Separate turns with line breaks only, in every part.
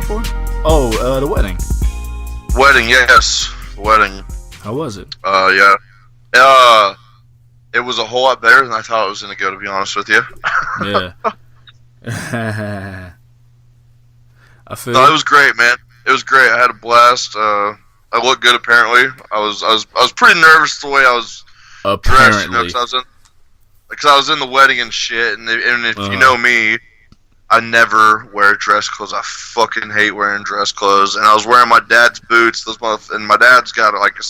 for? Oh, the wedding.
Wedding, yes. Wedding.
How was it?
Yeah. It was a whole lot better than I thought it was going to go, to be honest with you.
Yeah. I feel.
No, it was great, man. It was great. I had a blast. I looked good, apparently. I was pretty nervous the way I was dressed, you know, because I was in the wedding and shit. And if you know me, I never wear dress clothes. I fucking hate wearing dress clothes. And I was wearing my dad's boots. And my dad's got like a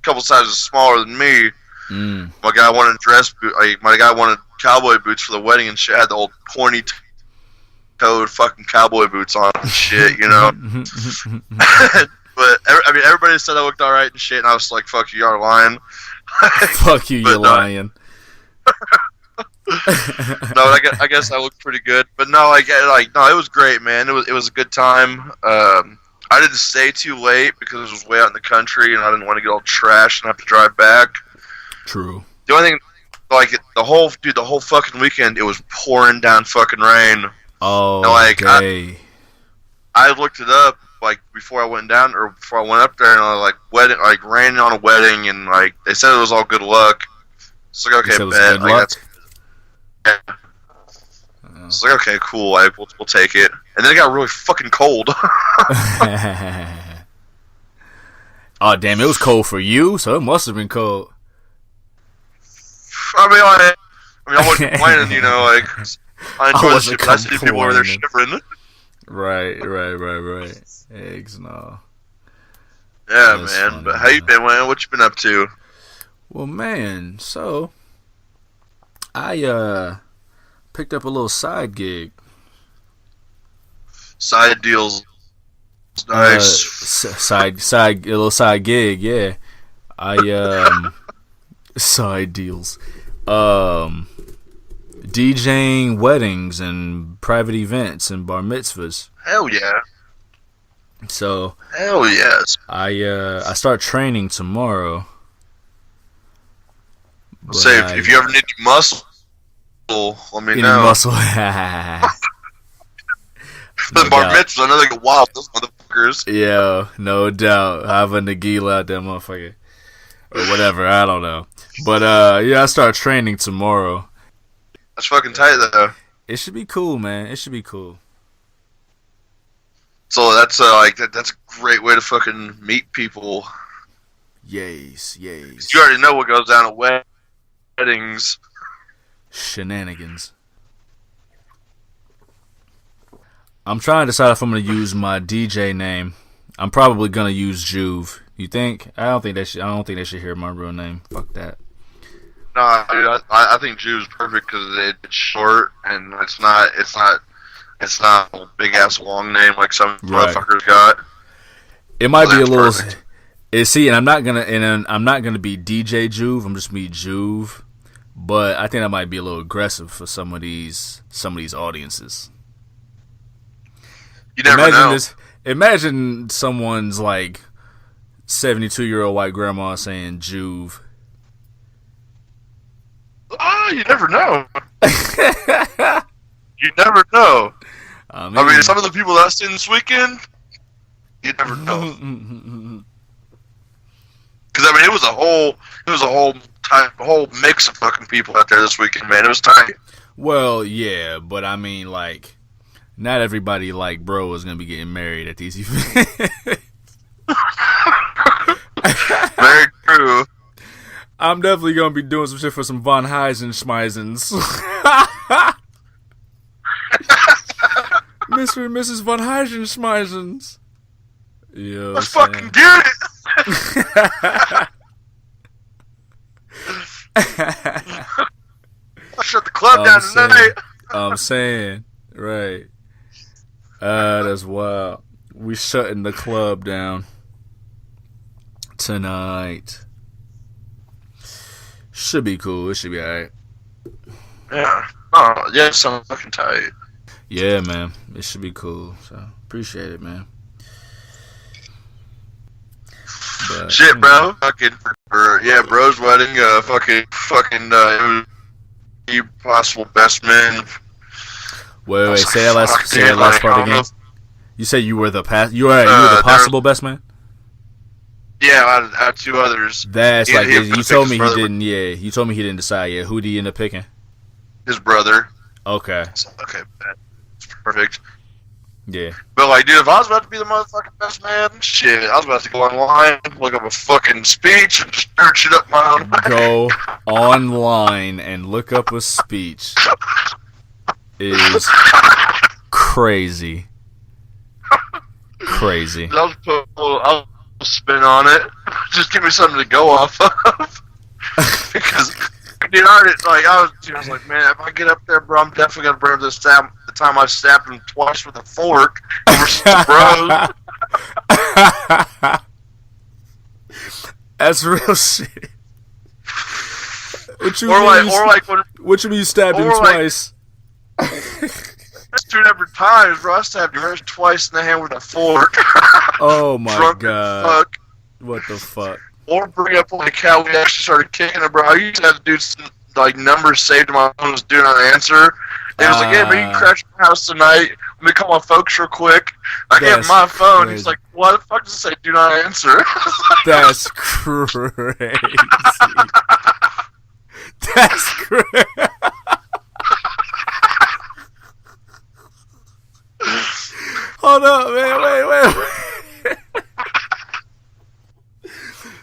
couple sizes smaller than me. My guy wanted my guy wanted cowboy boots for the wedding and shit. I had the old pointy-toed fucking cowboy boots on and shit, you know. But everybody said I looked all right and shit, and I was like, "Fuck you, you're lying."
Fuck you, you're lying.
No, I guess I looked pretty good, but no, no, it was great, man. It was a good time. I didn't stay too late because it was way out in the country, and I didn't want to get all trashed and have to drive back.
True.
The only thing, the whole fucking weekend, it was pouring down fucking rain.
Oh,
and, I looked it up before I went down or before I went up there, and I was raining on a wedding, and they said it was all good luck. It's like, okay, bet. That's, yeah. It's like, okay, cool. We'll take it. And then it got really fucking cold.
Oh damn! It was cold for you, so it must have been cold.
I wasn't complaining, you know, I enjoy the shit, but I see people over there shivering.
Right. Eggs, no.
Yeah, that's man. Funny, but how you been, man? What you been up to?
Well, man, so I picked up a little side gig.
Side deals, nice.
A little side gig, yeah. Side deals. DJing weddings and private events and bar mitzvahs.
Hell yeah.
So
hell yes.
I start training tomorrow.
Say if you ever need muscle, let me know.
Muscle.
The bar mitzvah, I know they get wild, those motherfuckers.
Yeah, no doubt. Have a nagila out there, motherfucker. Or whatever, I don't know. But yeah, I start training tomorrow.
That's fucking tight, though.
It should be cool, man. It should be cool.
So that's that's a great way to fucking meet people.
Yes.
You already know what goes down at weddings.
Shenanigans. I'm trying to decide if I'm gonna use my DJ name. I'm probably gonna use Juve. You think? I don't think they should hear my real name. Fuck that.
No, dude, I think Juve's perfect because it's short and it's not a big ass long name like some motherfuckers got.
It might be a little. See, and I'm not gonna be DJ Juve. I'm just gonna be Juve. But I think that might be a little aggressive for some of these audiences.
You never know.
Imagine someone's 72-year-old white grandma saying Juve.
Oh, you never know. You never know. I mean, some of the people that I've seen this weekend, you never know. Because it was a whole mix of fucking people out there this weekend, man. It was tight.
Well, yeah, but I mean, not everybody bro is gonna be getting married at these events.
Very true.
I'm definitely gonna be doing some shit for some Von Heisenschmeisens. Mr. and Mrs. Von Heisenschmeisens. Yo,
let's fucking get it. I'll shut the club down tonight.
I'm saying, right. That's wild. We shutting the club down tonight. Should be cool. It should be alright.
Yeah. Oh, yeah, sounds fucking tight.
Yeah, man. It should be cool. So, appreciate it, man. But,
shit, bro. Fucking bro's wedding. You possible best man.
Wait. Say that last part again. You say you were the you were the possible best man.
Yeah, I had two others.
That's you told me he didn't. Yeah, you told me he didn't decide yet. Who did he end up picking?
His brother.
Okay.
Okay, that's perfect.
Yeah.
But like, dude, if I was about to be the motherfucking best man, shit, I was about to go online, look up a fucking speech, and search it up my own.
Go online and look up a speech. Is crazy. Crazy.
I'll put a little spin on it. Just give me something to go off of. Because, dude, I was like, man, if I get up there, bro, I'm definitely gonna bring up the time I stabbed him twice with a fork. Bro. That's real shit.
What you mean you stabbed him twice?
That's 2 different times, bro. I stabbed him twice in the hand with a fork.
Oh my god. Fuck. What the fuck?
Or bring up like how we actually started kicking it, bro. I used to have to do some, like, numbers saved in my phone was do not answer. It was like, hey, man, you can crash my house tonight. Let me call my folks real quick. I get my phone. He's like, what the fuck does it say? Do not answer.
That's crazy. That's crazy. Hold up, man. Wait.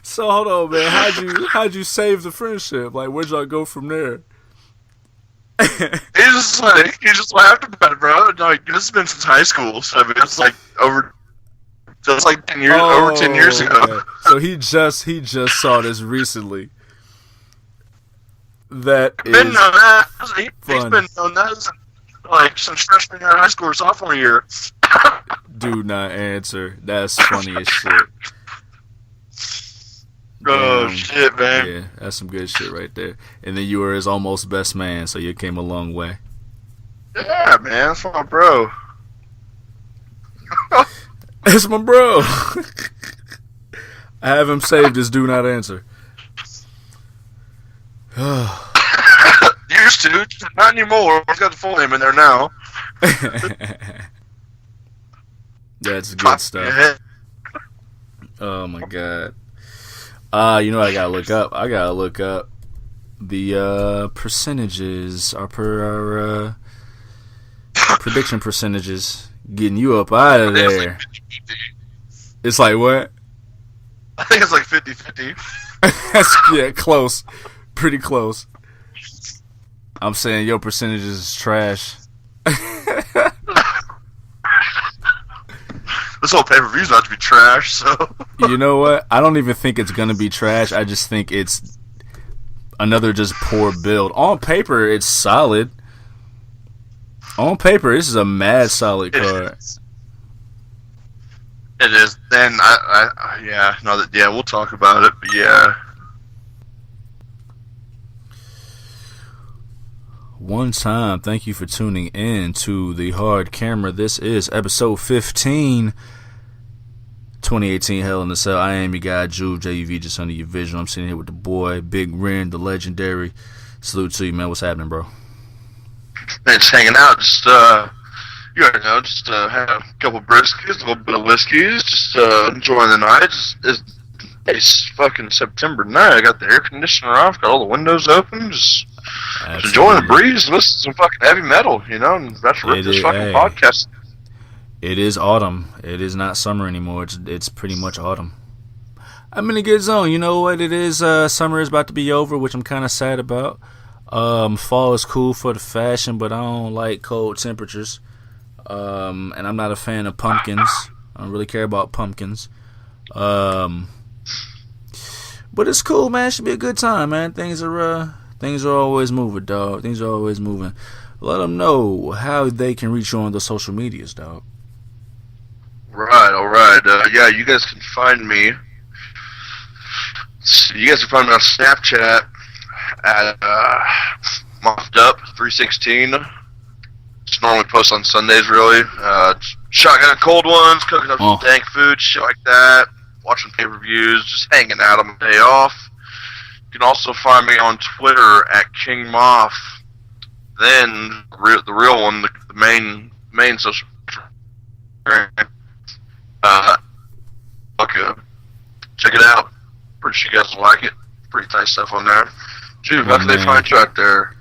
So hold on, man. How'd you save the friendship? Like, where'd y'all go from there?
He just laughed about it, bro. Like, this has been since high school, so I mean, it's like over 10 years, over 10 years ago.
Okay. So he just saw this recently. That is
he's been known that since, like, since freshman year of high school or sophomore year.
Do not answer. That's funny as shit.
Oh, shit, man.
Yeah, that's some good shit right there. And then you were his almost best man, so you came a long way.
Yeah, man. That's my bro.
That's my bro. I have him saved as do not answer.
Used to. Not anymore. I've got the full name in there now.
That's good stuff. Oh, my God. You know what I gotta look up? I gotta look up the percentages, our prediction percentages, getting you up out of there. It's like what?
I think it's like 50-50.
Yeah, close. Pretty close. I'm saying your percentages is trash.
This whole pay-per-view's about to be trash, so...
You know what? I don't even think it's going to be trash. I just think it's another just poor build. On paper, it's solid. On paper, this is a mad solid card.
It is. Then, we'll talk about it, but yeah.
One time, thank you for tuning in to the Hard Camera. This is episode 15, 2018 Hell in the Cell. I am your guy, Juve, JUV, just under your vision. I'm sitting here with the boy, Big Ren, the legendary. Salute to you, man. What's happening, bro?
Man, just hanging out. Just, you already know, just had a couple briskies, a little bit of whiskeys, just enjoying the night. It's fucking September night. I got the air conditioner off, got all the windows open, just enjoying the breeze, listening to some fucking heavy metal, you know, and that's rip this fucking podcast.
It is autumn. It is not summer anymore. It's pretty much autumn. I'm in a good zone. You know what it is? Summer is about to be over, which I'm kind of sad about. Fall is cool for the fashion, but I don't like cold temperatures. And I'm not a fan of pumpkins. I don't really care about pumpkins. But it's cool, man. It should be a good time, man. Things are always moving, dog. Things are always moving. Let them know how they can reach you on the social medias, dog.
Right, alright. Yeah, you guys can find me. You guys can find me on Snapchat at Moffed Up 316. Just normally post on Sundays, really. Shotgun cold ones, cooking up some dank food, shit like that. Watching pay-per-views, just hanging out on my day off. You can also find me on Twitter at King Moff. Then the real one, the main social Okay, check it out. Pretty sure you guys will like it. Pretty tight stuff on there. Juve, how can they find you out there?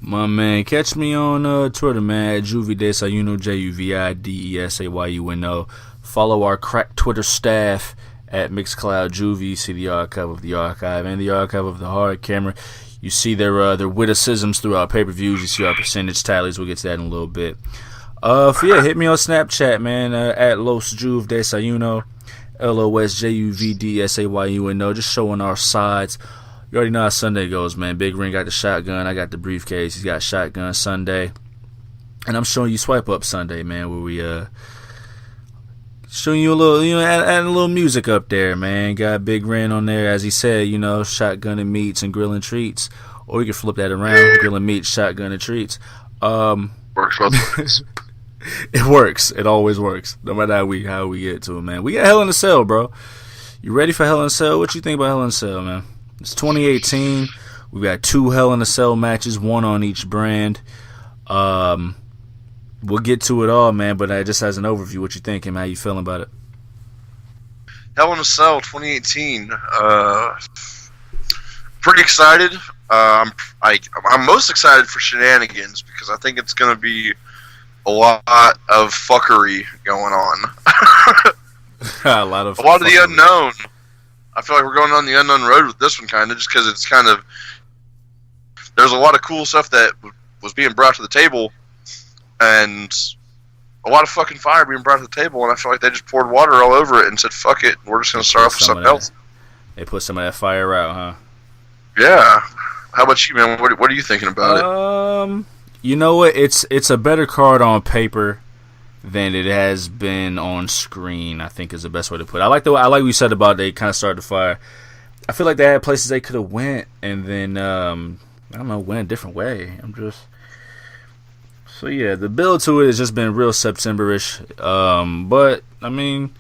My man, catch me on Twitter, man, at Juvie Desayuno, JUVIDESAYUNO. Follow our crack Twitter staff at Mixcloud Juvie. See the archive of the archive and the archive of the hard camera. You see their witticisms through our pay-per-views. You see our percentage tallies. We'll get to that in a little bit. Hit me on Snapchat, man, at Los Juve Desayuno, LOSJUVDSAYUNO. Just showing our sides. You already know how Sunday goes, man. Big Ren got the shotgun. I got the briefcase. He's got shotgun Sunday. And I'm showing you Swipe Up Sunday, man, where we showing you a little, adding a little music up there, man. Got Big Ren on there, as he said, shotgun and meats and grilling treats. Or you can flip that around, grilling meats, shotgun and treats.
Works both ways.
It works. It always works. No matter how we get to it, man. We got Hell in a Cell, bro. You ready for Hell in a Cell? What you think about Hell in a Cell, man? It's 2018. We've got 2 Hell in a Cell matches, 1 on each brand. We'll get to it all, man, but just as an overview, what you thinking? How you feeling about it?
Hell in a Cell 2018. Pretty excited. I'm most excited for Shenanigans because I think it's going to be a lot of fuckery going on.
a lot of
the unknown. I feel like we're going on the unknown road with this one, kind of, just because it's kind of... There's a lot of cool stuff that was being brought to the table, and a lot of fucking fire being brought to the table, and I feel like they just poured water all over it and said, fuck it, we're just going to start off with something else.
They put some of that fire out, huh?
Yeah. How about you, man? What are you thinking about it?
You know what? It's a better card on paper than it has been on screen, I think is the best way to put it. I like what you said about they kind of started the fire. I feel like they had places they could have went and then I don't know, went a different way. So yeah, the build to it has just been real September-ish. But I mean,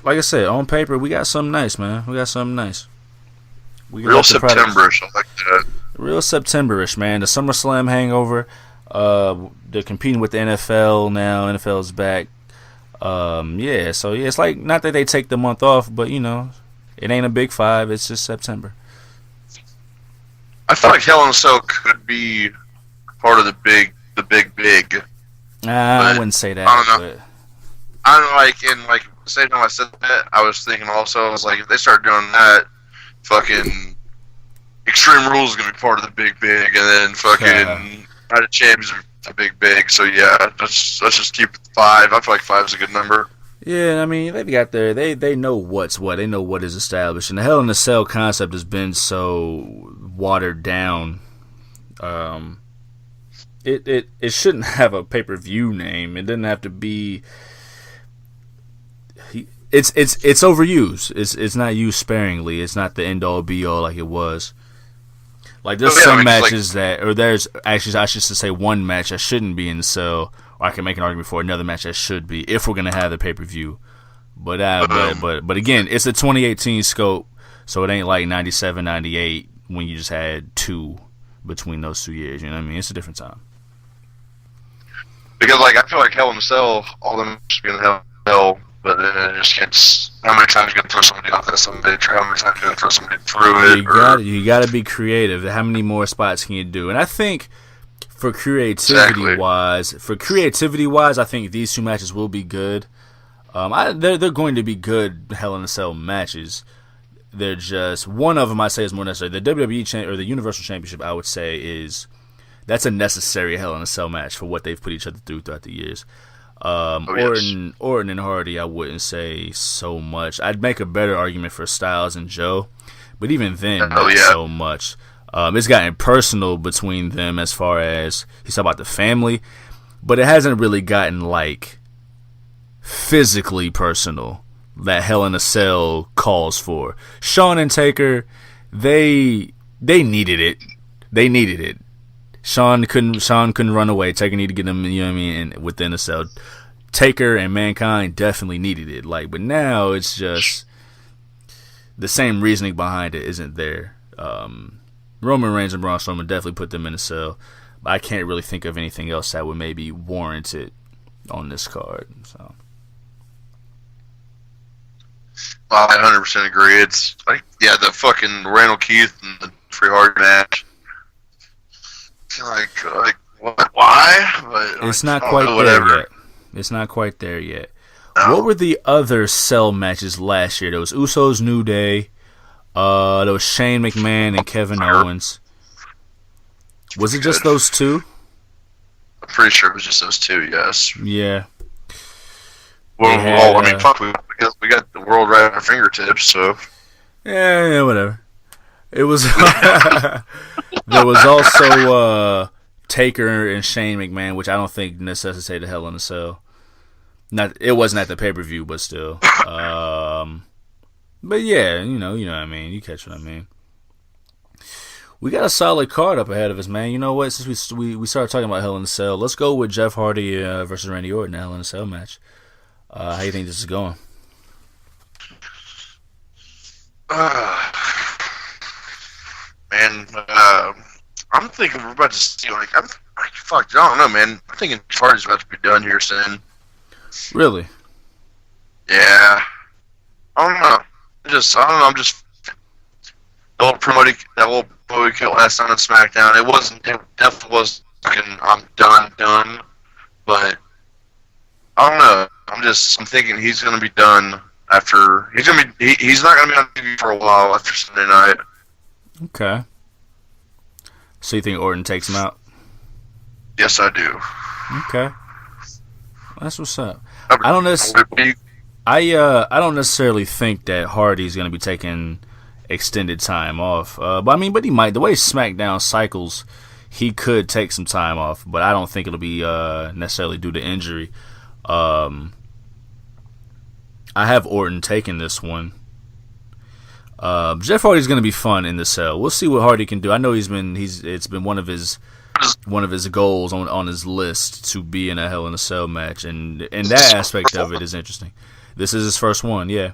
like I said, on paper we got something nice, man. We got something nice.
Real September-ish, I like that.
Real September-ish, man. The SummerSlam hangover. They're competing with the NFL now. NFL's back. It's like, not that they take the month off, but it ain't a big 5. It's just September.
I feel like Hell in a Cell could be part of the big.
I wouldn't say that.
I don't know. But the same time I said that, I was thinking also, I was like, if they start doing that, fucking Extreme Rules is gonna be part of the big, and then fucking Night of Champions are the big. So yeah, let's just keep it 5. I feel like 5 is a good number.
Yeah, I mean, they've got they know what's what. They know what is established, and the Hell in a Cell concept has been so watered down. It shouldn't have a pay-per-view name. It doesn't have to be. It's overused. It's not used sparingly. It's not the end all be all like it was. Like there's some matches there's actually, I should say, one match that shouldn't be in the cell, or I can make an argument for another match that should be if we're gonna have the pay-per-view. But again, it's a 2018 scope, so it ain't like 97, 98 when you just had 2 between those 2 years. You know what I mean? It's a different time.
Because I feel like Hell in a Cell, all them should be in hell, but then it just gets. How many times you gonna throw somebody off that somebody? How many times you gonna throw somebody through it?
You gotta be creative. How many more spots can you do? And I think for creativity wise, I think these 2 matches will be good. They're going to be good Hell in a Cell matches. They're just, one of them I say is more necessary. The WWE or the Universal Championship, I would say, that's a necessary Hell in a Cell match for what they've put each other through throughout the years. Orton and Hardy, I wouldn't say so much. I'd make a better argument for Styles and Joe, but even then, not so much. It's gotten personal between them as far as he's talking about the family, but it hasn't really gotten like physically personal that Hell in a Cell calls for. Shawn and Taker, they needed it. They needed it. Shawn couldn't run away. Taker needed to get him, within the cell. Taker and Mankind definitely needed it. But now it's just the same reasoning behind it isn't there. Roman Reigns and Braun Strowman definitely put them in a cell. But I can't really think of anything else that would maybe warrant it. on this card. So
I 100% agree. It's like, yeah, the fucking Randall Keith and the Free Hard match. Like what? Why? But
it's not quite there yet. It's not quite there yet. No. What were the other Cell matches last year? There was Usos, New Day. There was Shane McMahon and Kevin Owens. Was it just those two?
I'm pretty sure it was just those two. Yes.
Yeah.
Well, I mean, fuck, we got the world right at our fingertips, so.
Yeah, whatever. It was. There was also Taker and Shane McMahon, which I don't think necessitated Hell in a Cell. It wasn't at the pay-per-view, but still. But yeah, you know what I mean. You catch what I mean. We got a solid card up ahead of us, man. You know what? Since we started talking about Hell in a Cell, let's go with Jeff Hardy versus Randy Orton, Hell in a Cell match. How do you think this is going?
Man, I'm thinking we're about to see, like, fuck, I don't know, man. I'm thinking Hardy's about to be done here soon.
Really?
Yeah. I don't know. I'm just the old promoting that little boy we killed last night on SmackDown. It definitely was fucking I'm done. But I don't know. I'm thinking he's gonna be done after he's not gonna be on TV for a while after Sunday night.
Okay. So you think Orton takes him out?
Yes, I do.
Okay. That's what's up. I don't necessarily think that Hardy's going to be taking extended time off. But he might. The way SmackDown cycles, he could take some time off. But I don't think it'll be necessarily due to injury. I have Orton taking this one. Jeff Hardy's going to be fun in the Cell. We'll see what Hardy can do. I know it's been one of his goals on his list to be in a Hell in a Cell match, and that aspect of it is interesting. This is his first one, yeah.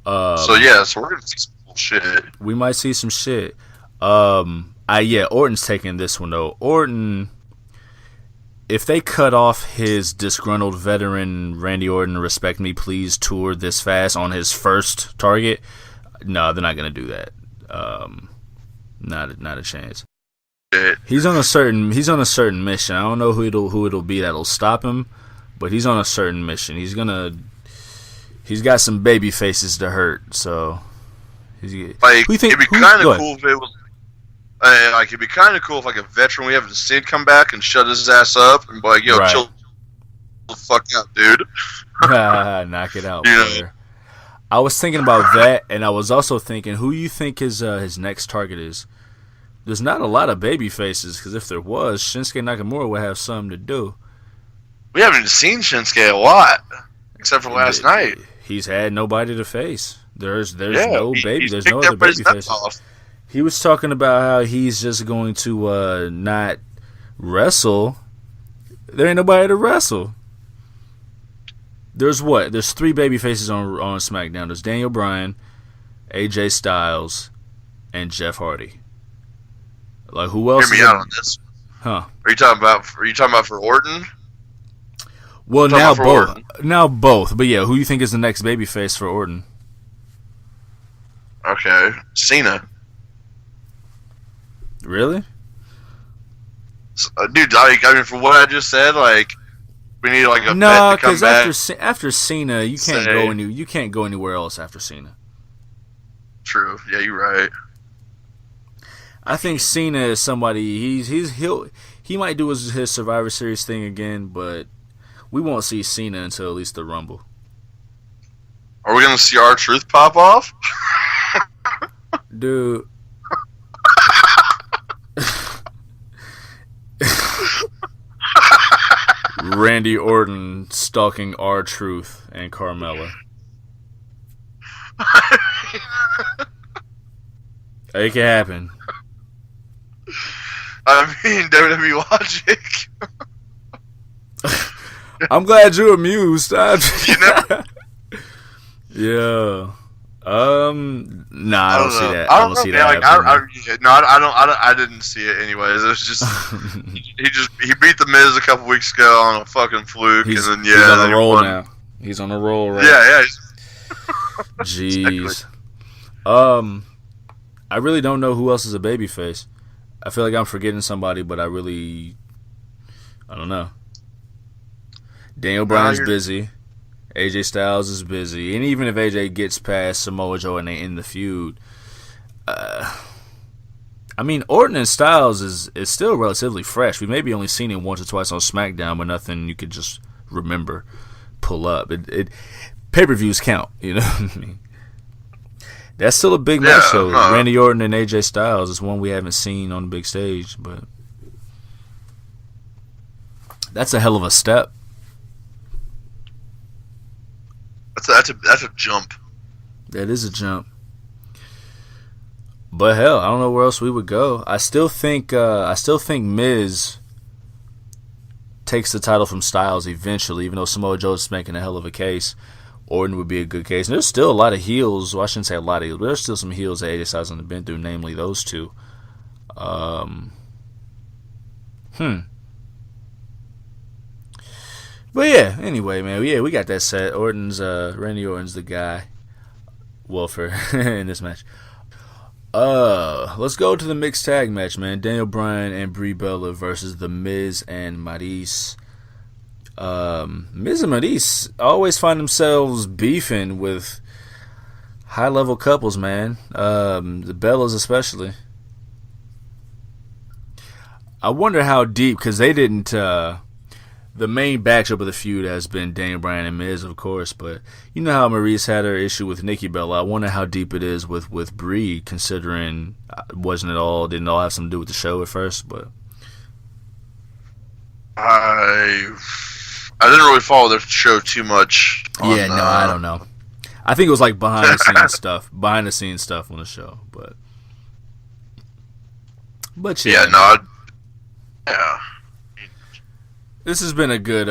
So we're gonna see some cool shit.
We might see some shit. Orton's taking this one though. Orton, if they cut off his disgruntled veteran Randy Orton Respect Me Please tour this fast on his first target, no, they're not gonna do that. Not a chance. He's on a certain mission. I don't know who it'll be that'll stop him, but he's on a certain mission. He's got some baby faces to hurt, so
it'd be kind of cool if it was it'd be kind of cool if like a veteran we haven't seen come back and shut his ass up and be like, yo, chill the fuck out, dude.
Knock it out, player. I was thinking about that, and I was also thinking, who you think his next target is? There's not a lot of baby faces, because if there was, Shinsuke Nakamura would have something to do.
We haven't seen Shinsuke a lot, except for last night.
He's had nobody to face. There's no other baby faces. He was talking about how he's just going to not wrestle. There ain't nobody to wrestle. There's 3 baby faces on SmackDown. There's Daniel Bryan, AJ Styles, and Jeff Hardy. Like, who else?
Hear me out on this.
Huh?
Are you talking about for Orton?
Well, now both. But yeah, who do you think is the next babyface for Orton?
Okay, Cena.
Really?
Dude, for what I just said, like, we need like a vet to come back.
After Cena, you can't go anywhere else after Cena.
True. Yeah, you're right.
I think Cena is somebody. He might do his Survivor Series thing again, but we won't see Cena until at least the Rumble.
Are we gonna see R-Truth pop off?
Dude. Randy Orton stalking R-Truth and Carmella. It can happen.
I mean, WWE logic.
I'm glad you're amused. Yeah. Nah, I don't see that.
I don't see that. I didn't see it anyways. It was just he beat the Miz a couple weeks ago on a fucking fluke,
he's
and then
he's on a roll now. He's on a roll, right?
Yeah.
Jeez. I really don't know who else is a babyface. I feel like I'm forgetting somebody, but I don't know. Daniel Bryan's busy. AJ Styles is busy. And even if AJ gets past Samoa Joe and they end the feud, Orton and Styles is still relatively fresh. We maybe only seen him once or twice on SmackDown, but nothing you could just remember, pull up. Pay-per-views count, you know what I mean? That's still a big match, though. Randy Orton and AJ Styles is one we haven't seen on the big stage, but that's a hell of a step.
That's a jump.
That is a jump. But hell, I don't know where else we would go. I still think Miz takes the title from Styles eventually, even though Samoa Joe's making a hell of a case. Orton would be a good case. And there's still a lot of heels. Well, I shouldn't say a lot of heels, but there's still some heels that AJ Styles hasn't been through, namely those two. But yeah, anyway, man, we got that set. Randy Orton's the guy. Well, for in this match. Let's go to the mixed tag match, man. Daniel Bryan and Brie Bella versus The Miz and Maryse. Miz and Maryse always find themselves beefing with high-level couples, man. The Bellas especially. I wonder how deep, because they didn't... the main backdrop of the feud has been Daniel Bryan and Miz, of course, but you know how Maryse had her issue with Nikki Bella. I wonder how deep it is with Brie, considering didn't all have something to do with the show at first, but...
I didn't really follow the show too much.
I don't know. I think it was like behind the scenes stuff on the show, but yeah.
Yeah.
This has been a good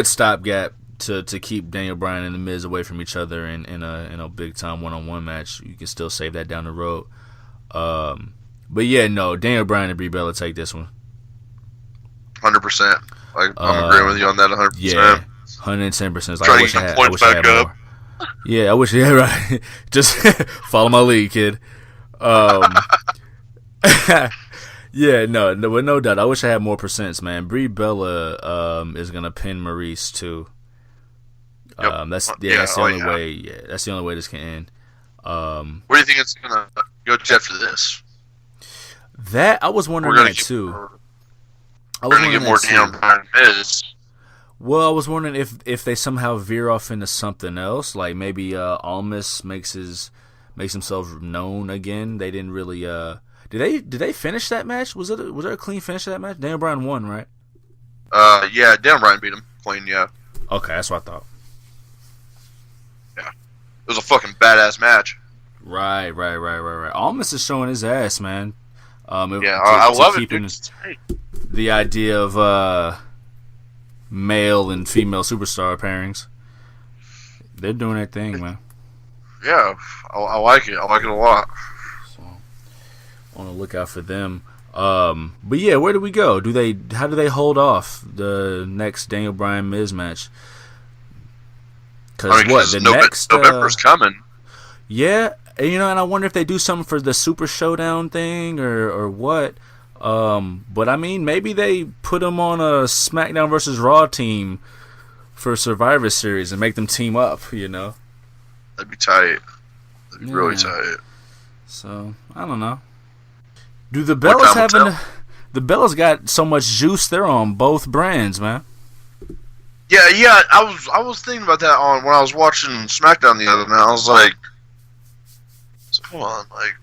stopgap to keep Daniel Bryan and The Miz away from each other in a big time one-on-one match. You can still save that down the road. But yeah, no, Daniel Bryan and Brie Bella take this one.
100%. I'm agreeing with you on that 100%.
Yeah, 110%. Like,
I wish I had more.
Yeah, right. Just follow my lead, kid. Yeah, no doubt. I wish I had more percents, man. Brie Bella is gonna pin Maryse too.
Yep.
That's the only way. Yeah, that's the only way this can end.
Where do you think it's gonna go to after this?
That I was wondering that too.
We're gonna get more Daniel Bryan Miz.
Well, I was wondering if they somehow veer off into something else, like maybe Amidst makes himself known again. They didn't really. Did they finish that match? Was there a clean finish to that match? Daniel Bryan won, right?
Yeah, Daniel Bryan beat him clean. Yeah.
Okay, that's what I thought.
Yeah, it was a fucking badass match.
Right. Amidst is showing his ass, man.
I love it, dude.
The idea of male and female superstar pairings. They're doing their thing, man.
Yeah, I like it. I like it a lot.
So, on the lookout for them. But yeah, where do we go? How do they hold off the next Daniel Bryan Miz match? Because next
November's coming.
Yeah, and I wonder if they do something for the Super Showdown thing or what. But I mean, maybe they put them on a SmackDown versus Raw team for Survivor Series and make them team up. That'd
be tight. That'd be really tight.
So I don't know. Do the Bellas the Bellas got so much juice? They're on both brands, man.
Yeah. I was thinking about that when I was watching SmackDown the other night. I was like, hold on, like.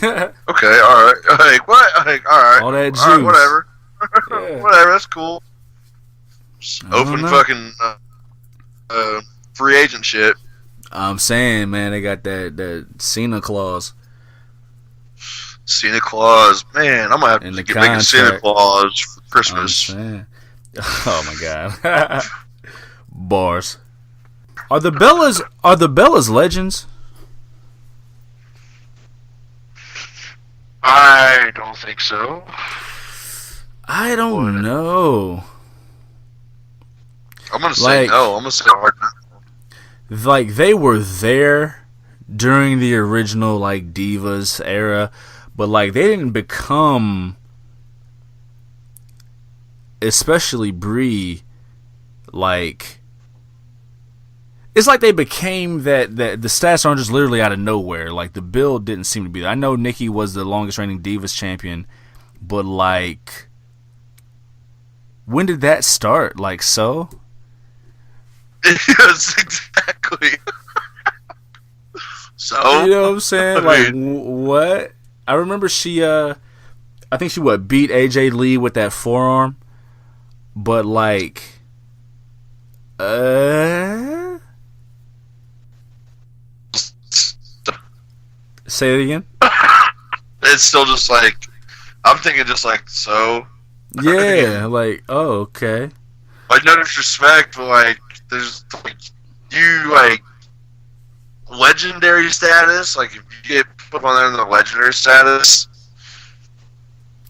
Okay, all right. Like, what? Like, all right.
All that juice.
All right, whatever. Yeah. Whatever, that's cool. Just open fucking free agent shit.
I'm saying, man, they got that Cena clause.
Santa Claus, man, I'm gonna have to make a Santa Claus for Christmas.
Oh my god, bars. Are the Bellas legends?
I don't think so.
I don't know.
I'm gonna say no. I'm gonna say hard no.
Like, they were there during the original, like, Divas era, but, like, they didn't become, especially Brie, like, it's like they became that the stats aren't just literally out of nowhere. Like, the build didn't seem to be there. I know Nikki was the longest reigning Divas champion, but, like, when did that start? Like, so?
Yes, exactly. So?
You know what I'm saying? Like, what? I remember she, I think she, beat AJ Lee with that forearm. But, like, say it again?
It's still just like, I'm thinking just like, so?
Yeah, like, oh, okay.
Like, no disrespect, but, like, there's, like, you, like, legendary status, like, if you get put on there in the legendary status,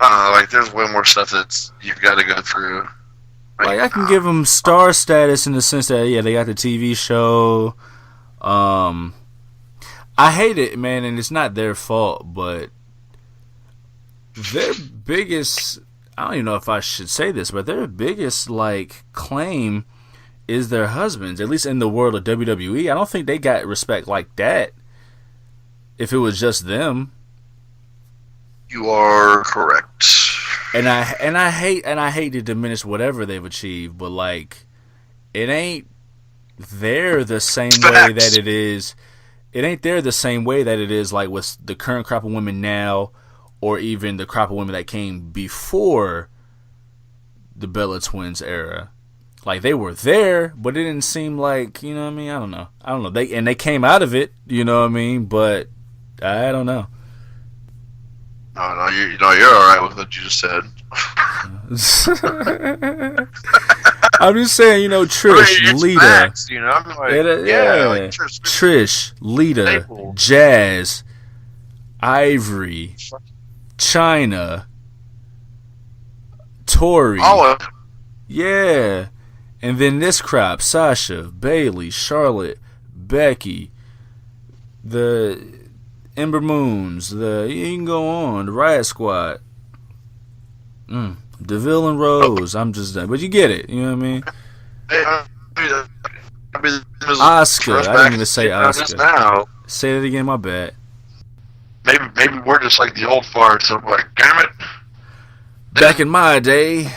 I don't know, like, there's way more stuff that you've got to go through.
Like, I can give them star status in the sense that, yeah, they got the TV show. I hate it, man, and it's not their fault, but their biggest, I don't even know if I should say this, but their biggest, like, claim is their husbands, at least in the world of WWE. I don't think they got respect like that if it was just them.
You are correct.
And I hate to diminish whatever they've achieved, but, like, it ain't there the same way that it is. It ain't there the same way that it is, like, with the current crop of women now, or even the crop of women that came before the Bella Twins era. Like, they were there, but it didn't seem like, you know what I mean? I don't know. They came out of it, you know what I mean? But I don't know.
No, you're all right with what you just said.
I'm just saying, you know, Trish, Lita,
facts, you know, I'm like, like
Trish, Lita,
Staple.
Jazz, Ivory, Chyna, Tori, yeah, and then this crop: Sasha, Bayley, Charlotte, Becky, the Ember Moons, you can go on, the Riot Squad, DeVille and Rose. I'm just done, but you get it. You know what I mean? Oscar. I didn't even say Oscar.
Now.
Say that again. My bad.
Maybe we're just like the old farts. I'm like, damn it.
Back in my day.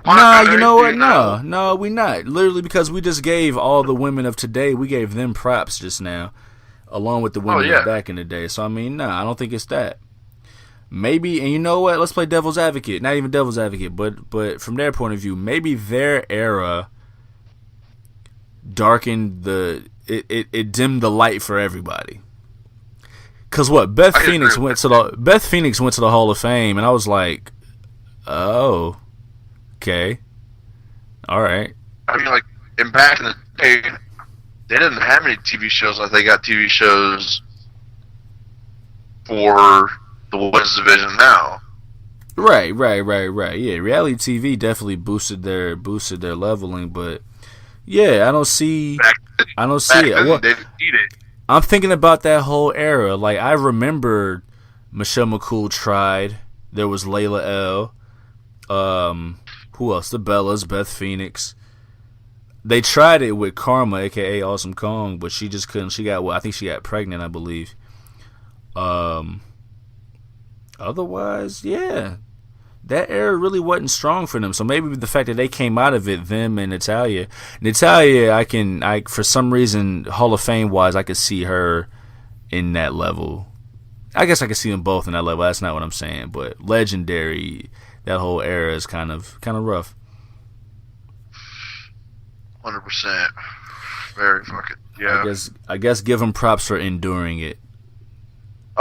Nah, you know what? No, we not. Literally, because we just gave all the women of today, we gave them props just now, along with the women of back in the day. So, I mean, nah, I don't think it's that. Maybe, and you know what? Let's play devil's advocate. Not even devil's advocate, but from their point of view, maybe their era darkened it dimmed the light for everybody. Cause what? Beth Phoenix went to the Hall of Fame, and I was like, oh, okay, all right.
I mean, like, back in the day, they didn't have any TV shows like they got TV shows for the women's division now.
Right. Yeah, reality TV definitely boosted their leveling, but yeah, I don't see it.
Then, they didn't need it.
I'm thinking about that whole era. Like, I remember Michelle McCool tried. There was Layla L. Who else? The Bellas, Beth Phoenix. They tried it with Karma, aka Awesome Kong, but she just couldn't. I think she got pregnant, I believe. Otherwise, yeah, that era really wasn't strong for them. So maybe the fact that they came out of it, them and Natalya, I for some reason, Hall of Fame wise, I could see her in that level. I guess I could see them both in that level. That's not what I'm saying, but legendary, that whole era is kind of rough.
100%. Very fucking, yeah.
I guess give them props for enduring it.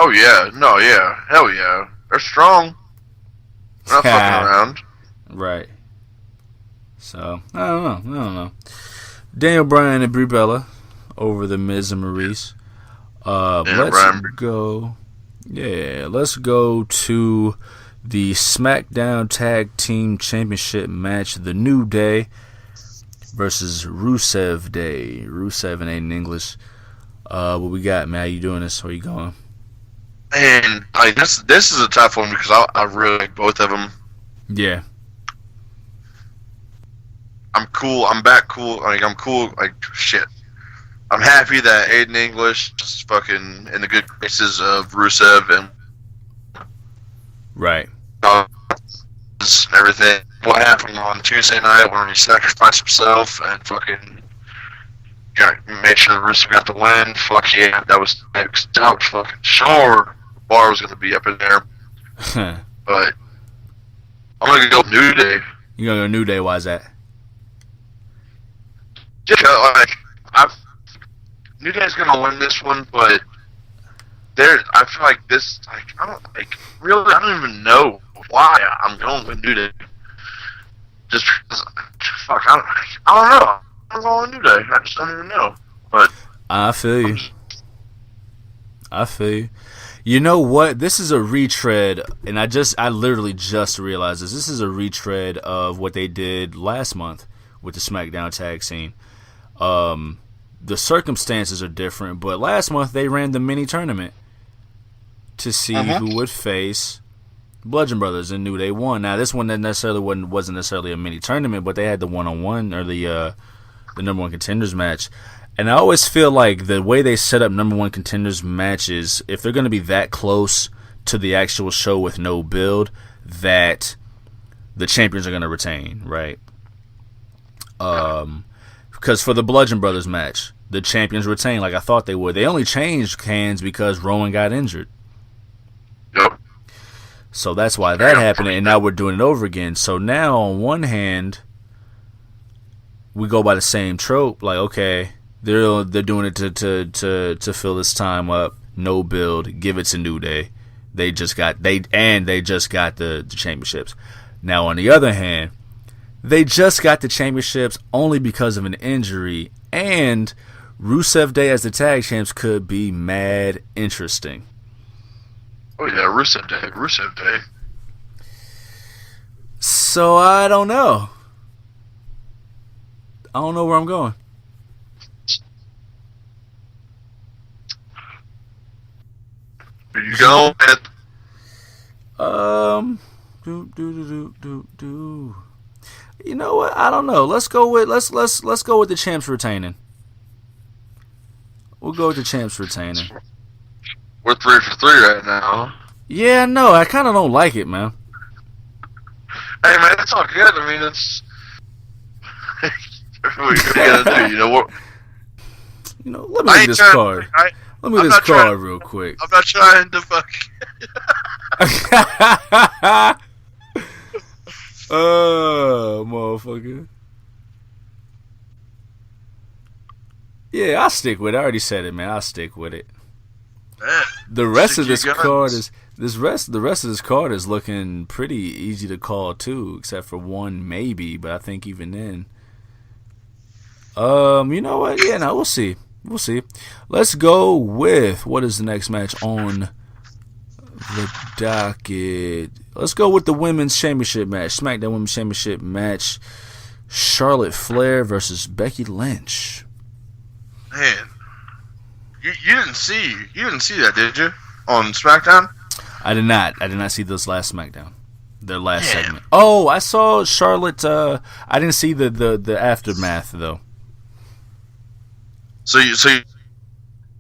Oh, yeah. No, yeah. Hell yeah. They're strong. They're not fucking around.
Right. So, I don't know. Daniel Bryan and Brie Bella over the Miz and Maurice. Let's go. Yeah, let's go to the SmackDown Tag Team Championship match. The New Day versus Rusev Day. Rusev and in English. What we got, man? How you doing this? Where you going?
And this is a tough one because I really like both of them.
Yeah.
I'm cool. I'm back cool. I'm cool. Shit. I'm happy that Aiden English is fucking in the good graces of Rusev and
right.
Everything. What happened on Tuesday night when he sacrificed himself and fucking made sure Rusev got the win. Fuck yeah, that was fucking sure the bar was gonna be up in there. But I'm gonna go New Day.
You gonna go New Day? Why is that?
Just New Day's gonna win this one, but I feel like this. I don't even know why I'm going with New Day. Just because, fuck, I don't know. I'm going with New Day. I just don't even know. But
I feel you. You know what? This is a retread, and I literally just realized this. This is a retread of what they did last month with the SmackDown tag scene. The circumstances are different, but last month they ran the mini tournament to see who would face Bludgeon Brothers, and New Day won. Now this one wasn't necessarily a mini tournament, but they had the one-on-one or the number one contenders match. And I always feel like the way they set up number one contenders matches, if they're going to be that close to the actual show with no build, that the champions are going to retain, right? Because for the Bludgeon Brothers match, the champions retain like I thought they would. They only changed hands because Rowan got injured.
Yep.
So that's why that happened, and now we're doing it over again. So now, on one hand, we go by the same trope, like, okay, they're doing it to fill this time up, no build, give it to New Day. They just got the championships. Now on the other hand, they just got the championships only because of an injury, and Rusev Day as the tag champs could be mad interesting.
Oh yeah, Rusev Day.
So I don't know. I don't know where I'm going.
Where you going?
You know what? I don't know. Let's go with the champs retaining. We'll go with the champs retaining.
We're 3 for 3 right now.
Yeah, no, I kind of don't like it, man.
Hey, man, it's all good. I mean, it's what you gotta do. You know what?
You know, let me look at this card. Let me look at this card real quick.
I'm not trying to fuck.
Oh, motherfucker. Yeah, I'll stick with it. I already said it, man. I'll stick with it.
Man,
the rest of this card is looking pretty easy to call too, except for one maybe, but I think even then. You know what? Yeah, no, we'll see. Let's go with what is the next match on the docket. Let's go with the Women's Championship match. SmackDown Women's Championship match. Charlotte Flair versus Becky Lynch.
Man, you didn't see that, did you? On SmackDown?
I did not see this last SmackDown. Their last segment. Oh, I saw Charlotte. I didn't see the aftermath though.
So you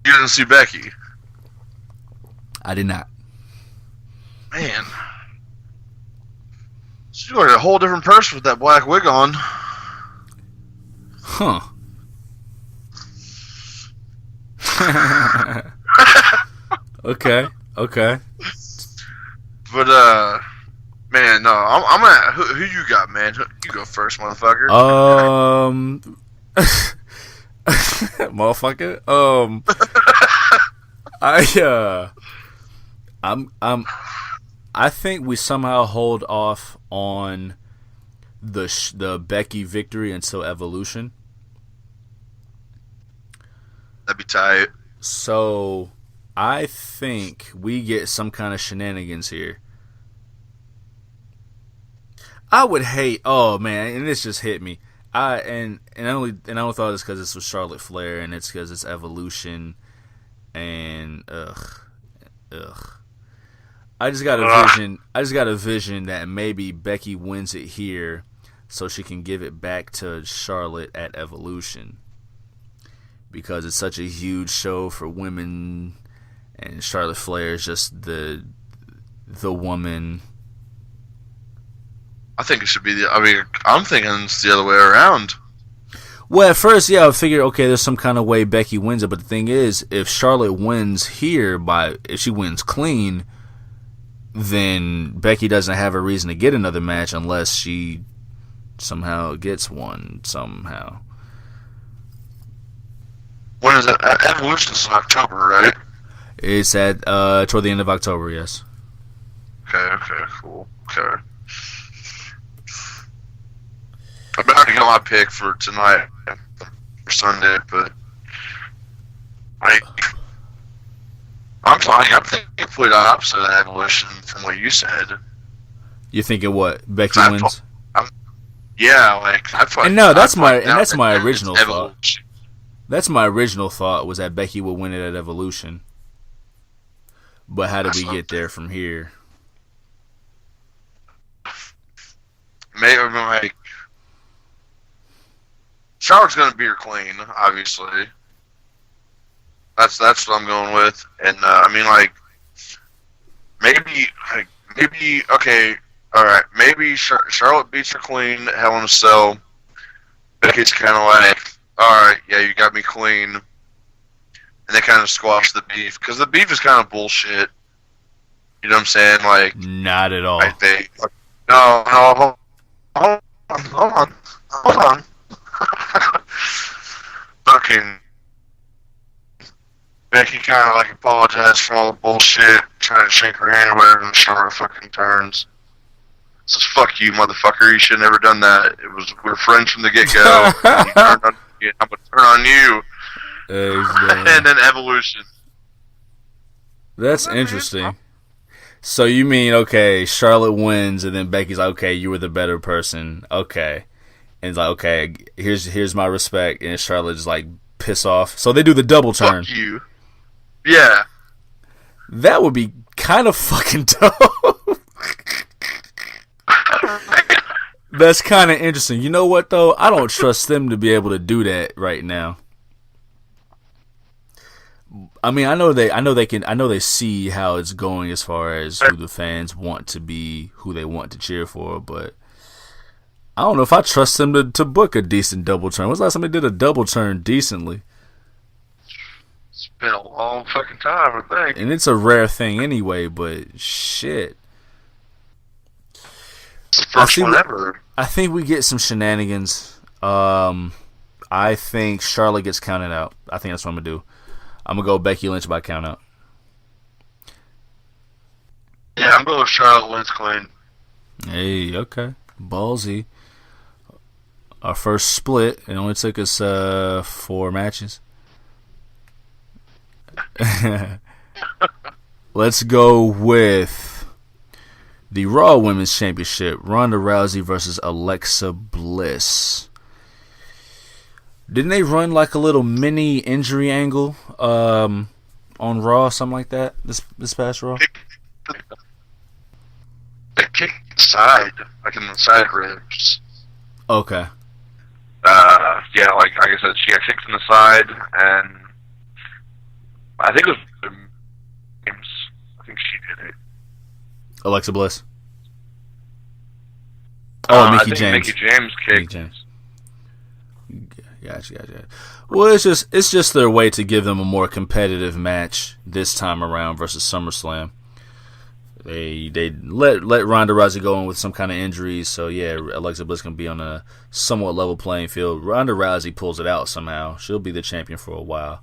didn't see Becky?
I did not.
Man, she's like a whole different person with that black wig on.
Huh. Okay.
But man, no, I'm gonna. Who you got, man? You go first, motherfucker.
Motherfucker. I think we somehow hold off on the Becky victory until Evolution.
That'd be tight.
So, I think we get some kind of shenanigans here. I would hate. Oh man, and this just hit me. I only thought it's because this was Charlotte Flair, and it's because it's Evolution, and ugh. I just got a vision. I just got a vision that maybe Becky wins it here, so she can give it back to Charlotte at Evolution, because it's such a huge show for women, and Charlotte Flair is just the woman.
I think it should be I'm thinking it's the other way around.
Well, at first, yeah, I figured, okay, there's some kind of way Becky wins it, but the thing is, if Charlotte wins here if she wins clean, then Becky doesn't have a reason to get another match unless she somehow gets one somehow.
When is that? Evolution's in October, right?
It's at toward the end of October, yes.
Okay, cool. Okay.
I already got my pick for tonight, for Sunday, but I'm thinking complete opposite of Evolution from what you said.
You thinking what? Becky wins? That's my original thought. That's my original thought, was that Becky would win it at Evolution. But how did we get there from here?
Maybe Charlotte's gonna beat her clean, obviously. That's what I'm going with, and maybe okay, all right, maybe Charlotte beats her clean, Hell in a Cell. Becky's kind of like, all right, yeah, you got me clean, and they kind of squash the beef, because the beef is kind of bullshit. You know what I'm saying? Like,
not at all.
No, hold on. Fucking Becky kind of like apologized for all the bullshit, trying to shake her hand or whatever, and Charlotte fucking turns. Says, "Fuck you, motherfucker! You should have never done that. We're friends from the get go. I'm gonna turn on you." And then Evolution.
That's interesting. So you mean, okay, Charlotte wins, and then Becky's like, okay, you were the better person. Okay. And it's like, okay, here's my respect. And Charlotte just like piss off. So they do the double turn.
Fuck you. Yeah.
That would be kind of fucking dope. That's kind of interesting. You know what though? I don't trust them to be able to do that right now. I mean, I know they see how it's going as far as who the fans want to be, who they want to cheer for, but I don't know if I trust them to book a decent double turn. When's the last time they did a double turn decently?
It's been a long fucking time, I think.
And it's a rare thing anyway, but shit.
It's the first one ever.
I think we get some shenanigans. I think Charlotte gets counted out. I think that's what I'm going to do. I'm going to go Becky Lynch by count out.
Yeah, I'm going with Charlotte wins clean.
Hey, okay. Ballsy. Our first split. It only took us 4 matches. Let's go with the Raw Women's Championship. Ronda Rousey versus Alexa Bliss. Didn't they run like a little mini injury angle on Raw, something like that, this past Raw?
They kicked the side, like in the side ribs.
Okay.
Yeah, like I said, she got kicked in the side, and I think it was James. I think she did it.
Alexa Bliss. Oh, Mickie James.
Mickie James kicked.
Mickie James. Gotcha. Well, it's just their way to give them a more competitive match this time around versus SummerSlam. They let Ronda Rousey go in with some kind of injuries, so yeah, Alexa Bliss can be on a somewhat level playing field. Ronda Rousey pulls it out somehow. She'll be the champion for a while.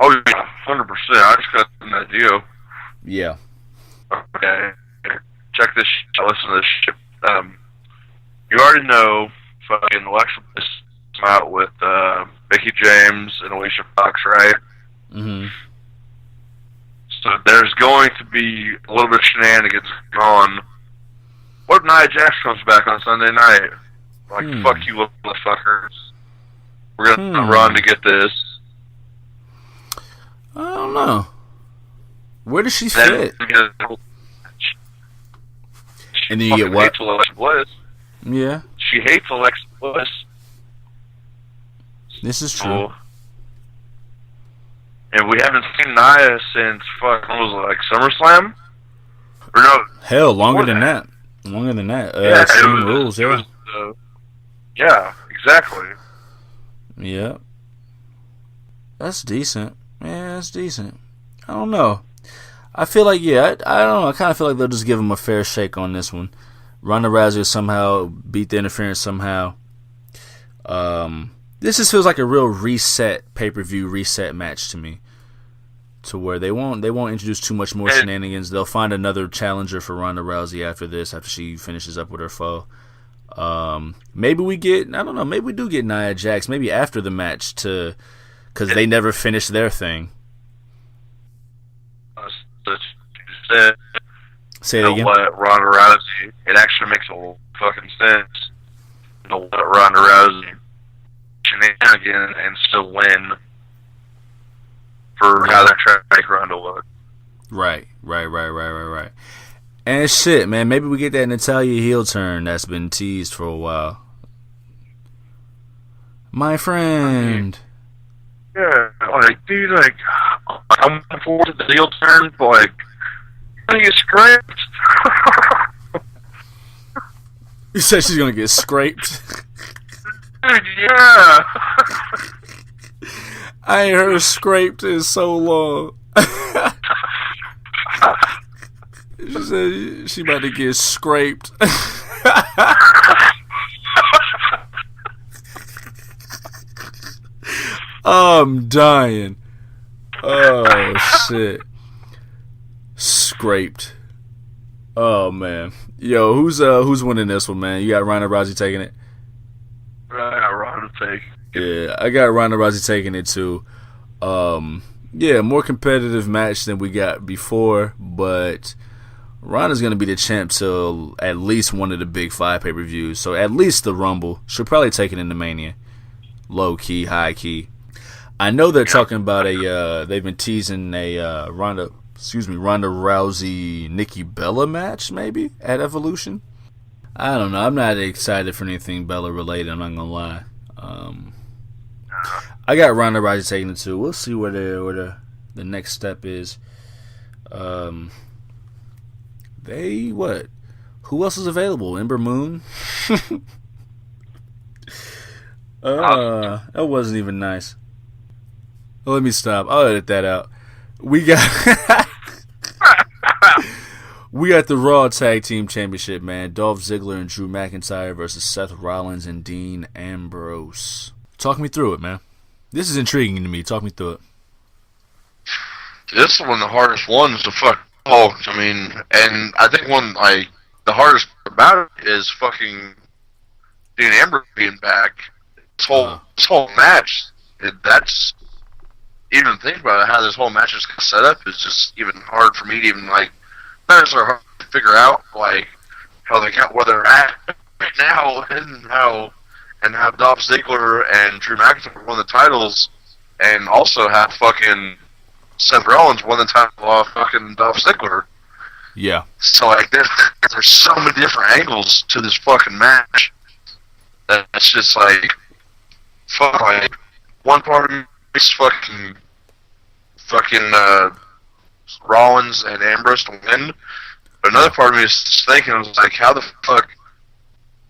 Oh yeah, 100%. I just got an idea.
Yeah.
Okay. Check this. Listen to this shit. You already know fucking Alexa Bliss came out with Mickey James and Alicia Fox, right?
Mm-hmm.
So there's going to be a little bit of shenanigans going on. What if Nia Jax comes back on Sunday night? Like, fuck you, little fuckers. We're gonna run to get this.
I don't know. Where does she fit? And then you get what?
Alexa Bliss.
Yeah.
She hates Alexa Bliss.
This is true.
And we haven't seen Nia since, what was it, like SummerSlam? Or no?
Hell, longer than that. Longer than that.
Yeah,
Extreme Rules, yeah.
Yeah, exactly.
Yeah. That's decent. Yeah, that's decent. I don't know. I feel like, I don't know. I kind of feel like they'll just give him a fair shake on this one. Ronda Rousey will somehow beat the interference somehow. This just feels like a real pay-per-view reset match to me. To where they won't introduce too much more shenanigans. They'll find another challenger for Ronda Rousey after this, after she finishes up with her foe. Maybe we do get Nia Jax, maybe after the match, because they never finished their thing. Say it again.
Let Ronda Rousey, it actually makes a little fucking sense to let Ronda Rousey shenanigan and still win for how they're trying to make Ronda look.
Right. And shit, man, maybe we get that Natalya heel turn that's been teased for a while. My friend.
Yeah, like, dude, like, I'm looking forward to the heel turn, but, like, you're gonna get scraped.
You said she's gonna get scraped?
Dude, yeah.
I ain't heard scraped in so long. She said she about to get scraped. I'm dying. Oh shit. Scraped. Oh man. Yo, who's winning this one, man? You got Ronda Rousey taking it?
I got Ronda taking it.
Yeah, I got Ronda Rousey taking it too. Yeah, more competitive match than we got before, but Ronda's gonna be the champ till at least one of the big 5 pay-per-views. So at least the Rumble. She'll probably take it into Mania. Low key, high key. I know they're talking about they've been teasing a Ronda Rousey Nikki Bella match maybe at Evolution. I don't know. I'm not excited for anything Bella related. I'm not gonna lie. I got Ronda Rousey taking it too. We'll see where the next step is. Who else is available? Ember Moon. That wasn't even nice. Oh, let me stop. I'll edit that out. We got the Raw Tag Team Championship, man. Dolph Ziggler and Drew McIntyre versus Seth Rollins and Dean Ambrose. Talk me through it, man. This is intriguing to me. Talk me through it.
This is one of the hardest ones to fuck. Oh, I mean, and I think the hardest part about it is fucking Dean Ambrose being back. This whole match, that's even think about it, how this whole match is set up is just even hard for me to even not necessarily hard to figure out how they got where they're at right now and how Dolph Ziggler and Drew McIntyre won the titles, and also have fucking Seth Rollins won the title off fucking Dolph Ziggler.
Yeah. So
there's so many different angles to this fucking match. That's just one part of me is fucking Rollins and Ambrose to win, but another part of me is just thinking, I was like, how the fuck?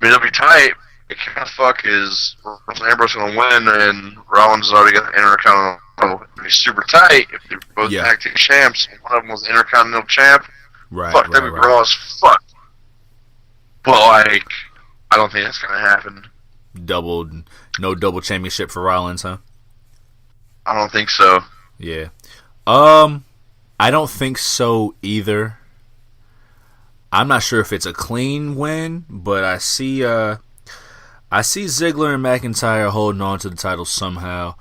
I mean, it'll be tight. How the fuck is Ambrose gonna win and Rollins has already got the Intercontinental? It'd be super tight if they're both acting champs. And one of them was the Intercontinental champ.
Right.
Fuck, that'd be raw as fuck. But I don't think that's gonna happen.
No double championship for Rollins, huh?
I don't think so.
Yeah. I don't think so either. I'm not sure if it's a clean win, but I see I see Ziggler and McIntyre holding on to the title somehow.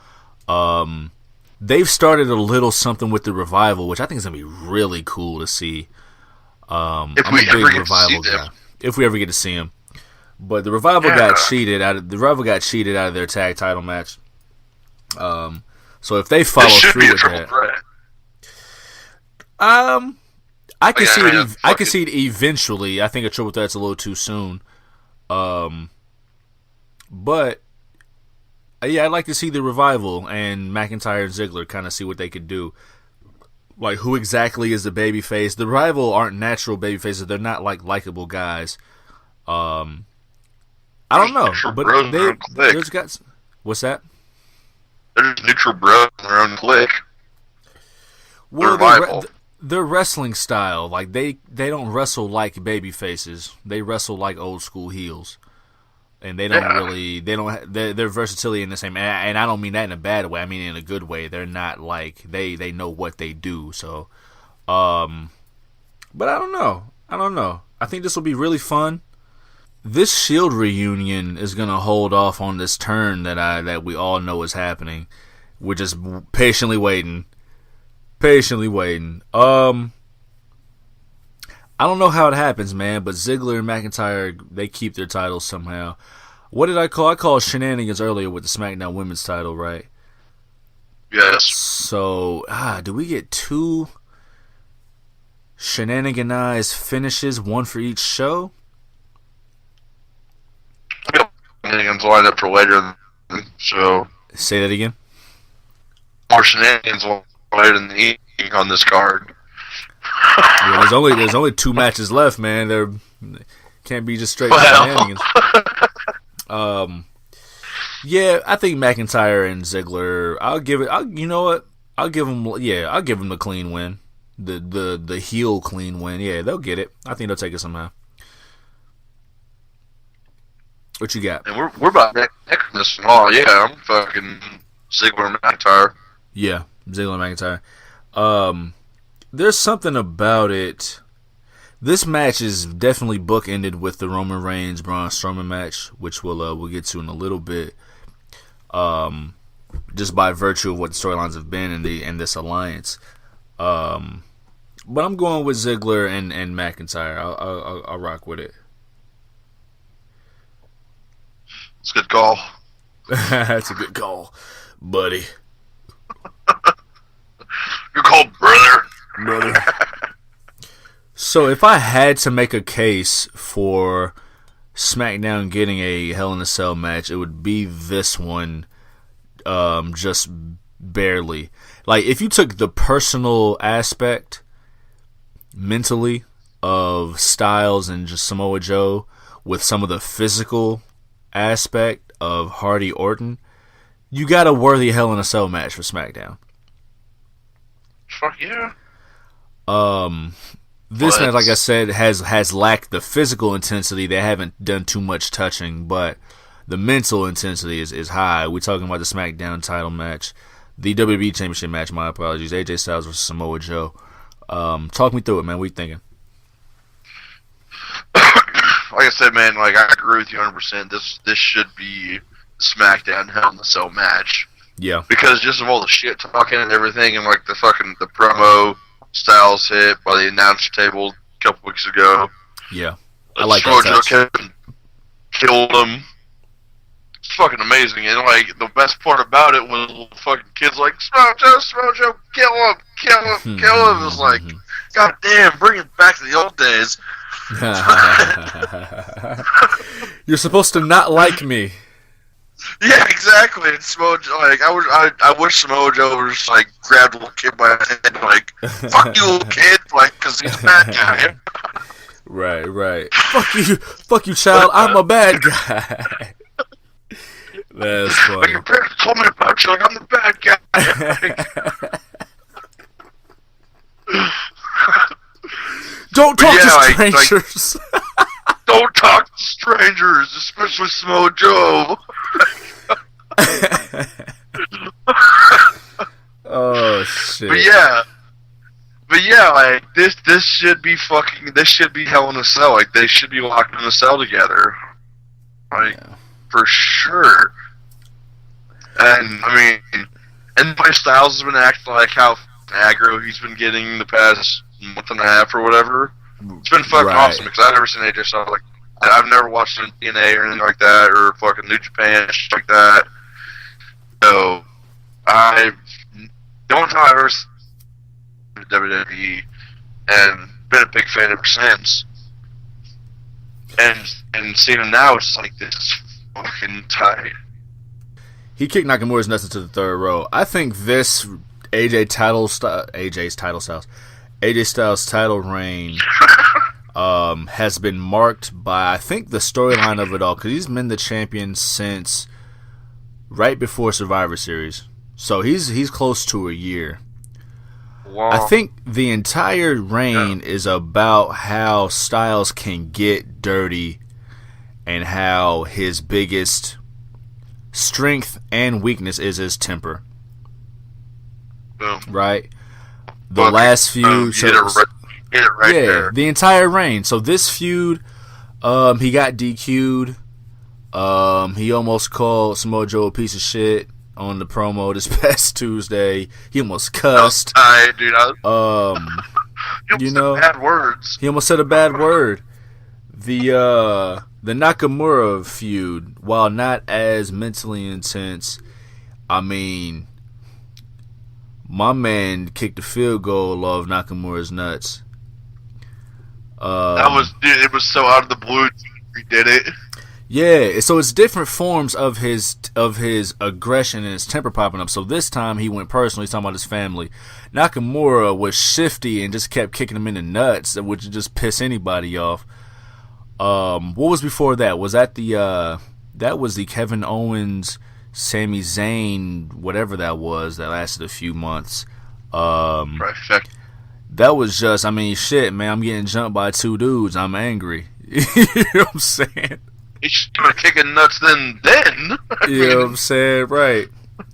They've started a little something with the Revival, which I think is gonna be really cool to see. I'm a big Revival guy. If we ever get to see him, but the Revival got cheated out of their tag title match. So if they follow through with that, I can see it. I can see it eventually. I think a triple threat's a little too soon. But yeah, I'd like to see the Revival and McIntyre and Ziggler kind of see what they could do. Like, who exactly is the babyface? The Revival aren't natural babyfaces. They're not like likable guys. I don't know, but there's got. What's that?
They're just neutral bros in their own clique.
Well, their wrestling style, like they don't wrestle like baby faces. They wrestle like old school heels, and their versatility in the same. And I don't mean that in a bad way. I mean in a good way. They're not like they know what they do. So, but I don't know. I think this will be really fun. This Shield reunion is gonna hold off on this turn that we all know is happening. We're just patiently waiting. I don't know how it happens, man, but Ziggler and McIntyre, they keep their titles somehow. What did I call? I called shenanigans earlier with the SmackDown Women's title, right?
Yes.
So, do we get 2 shenaniganized finishes, one for each show?
Shenanigans lined up for later, so.
Say that again?
More shenanigans later in the evening on this card.
Yeah, there's only 2 matches left, man. There can't be just straight shenanigans. Yeah, I think McIntyre and Ziggler. You know what? I'll give them the clean win, the heel clean win. Yeah, they'll get it. I think they'll take it somehow. What you got?
And we're about next this. Oh yeah, I'm fucking Ziggler and McIntyre.
Yeah, Ziggler and McIntyre. There's something about it. This match is definitely bookended with the Roman Reigns Braun Strowman match, which we'll get to in a little bit. Just by virtue of what the storylines have been in this alliance. But I'm going with Ziggler and McIntyre. I'll rock with it.
It's a good call.
That's a good call, buddy.
Good call, brother.
So if I had to make a case for SmackDown getting a Hell in a Cell match, it would be this one, just barely. Like, if you took the personal aspect mentally of Styles and just Samoa Joe with some of the physical aspect of Hardy Orton, you got a worthy Hell in a Cell match for SmackDown.
Fuck yeah.
This match, like I said, has lacked the physical intensity. They haven't done too much touching, but the mental intensity is high. We're talking about the SmackDown title match, the WWE Championship match. My apologies, AJ Styles versus Samoa Joe. Talk me through it, man. What are you thinking?
Like I said, man, like I agree with you 100%. This should be SmackDown Hell in a Cell match.
Yeah.
Because just of all the shit talking and everything, and like the promo Styles hit by the announcer table a couple weeks ago.
Yeah. I like that.
Killed him. It's fucking amazing. And like the best part about it was little fucking kids like, Smojo, kill him. It was like, God damn, bring it back to the old days.
You're supposed to not like me.
Yeah, exactly. And Samoa, like I wish Samoa Joe was just like grabbed a little kid by the head, and, like, fuck you, little kid, like, because he's a bad guy.
Right. Fuck you, child. I'm a bad guy. That's funny.
Like, your parents told me about you, like I'm the bad guy.
Don't talk to strangers.
Don't talk to strangers, especially Samoa Joe.
Oh shit!
But yeah, like this should be Hell in a Cell. Like they should be locked in a cell together. Like,
for sure. And I mean, and my Styles has been acting like how aggro he's been getting the past month and a half or whatever. It's been fucking awesome because I've never seen AJ Styles like. I've never watched him in TNA or anything like that, or fucking New Japan shit like that. So the only time I've ever seen WWE and been a big fan ever since. And seeing him now, it's like this is fucking tight.
He kicked Nakamura's nuts into the third row. I think this AJ Styles title reign has been marked by, I think, the storyline of it all, because he's been the champion since right before Survivor Series, so he's close to a year. Wow. I think the entire reign is about how Styles can get dirty and how his biggest strength and weakness is his temper.
Boom.
Right? The last feud.
Hit it right there.
The entire reign. So this feud, he got DQ'd. He almost called Samoa Joe a piece of shit on the promo this past Tuesday. He almost cussed.
Dude.
You know,
said bad words.
He almost said a bad word. The Nakamura feud, while not as mentally intense, I mean, my man kicked the field goal of Nakamura's nuts.
It was so out of the blue. He did it.
Yeah, so it's different forms of his aggression and his temper popping up. So this time he went personal. He's talking about his family. Nakamura was shifty and just kept kicking him in the nuts, which would just piss anybody off. What was before that? Was that that was the Kevin Owens, Sami Zayn, whatever that was, that lasted a few months. That was just, I mean, shit, man, I'm getting jumped by two dudes. I'm angry. You know what I'm saying?
He should have been kicking nuts then.
You know what I'm saying? Right.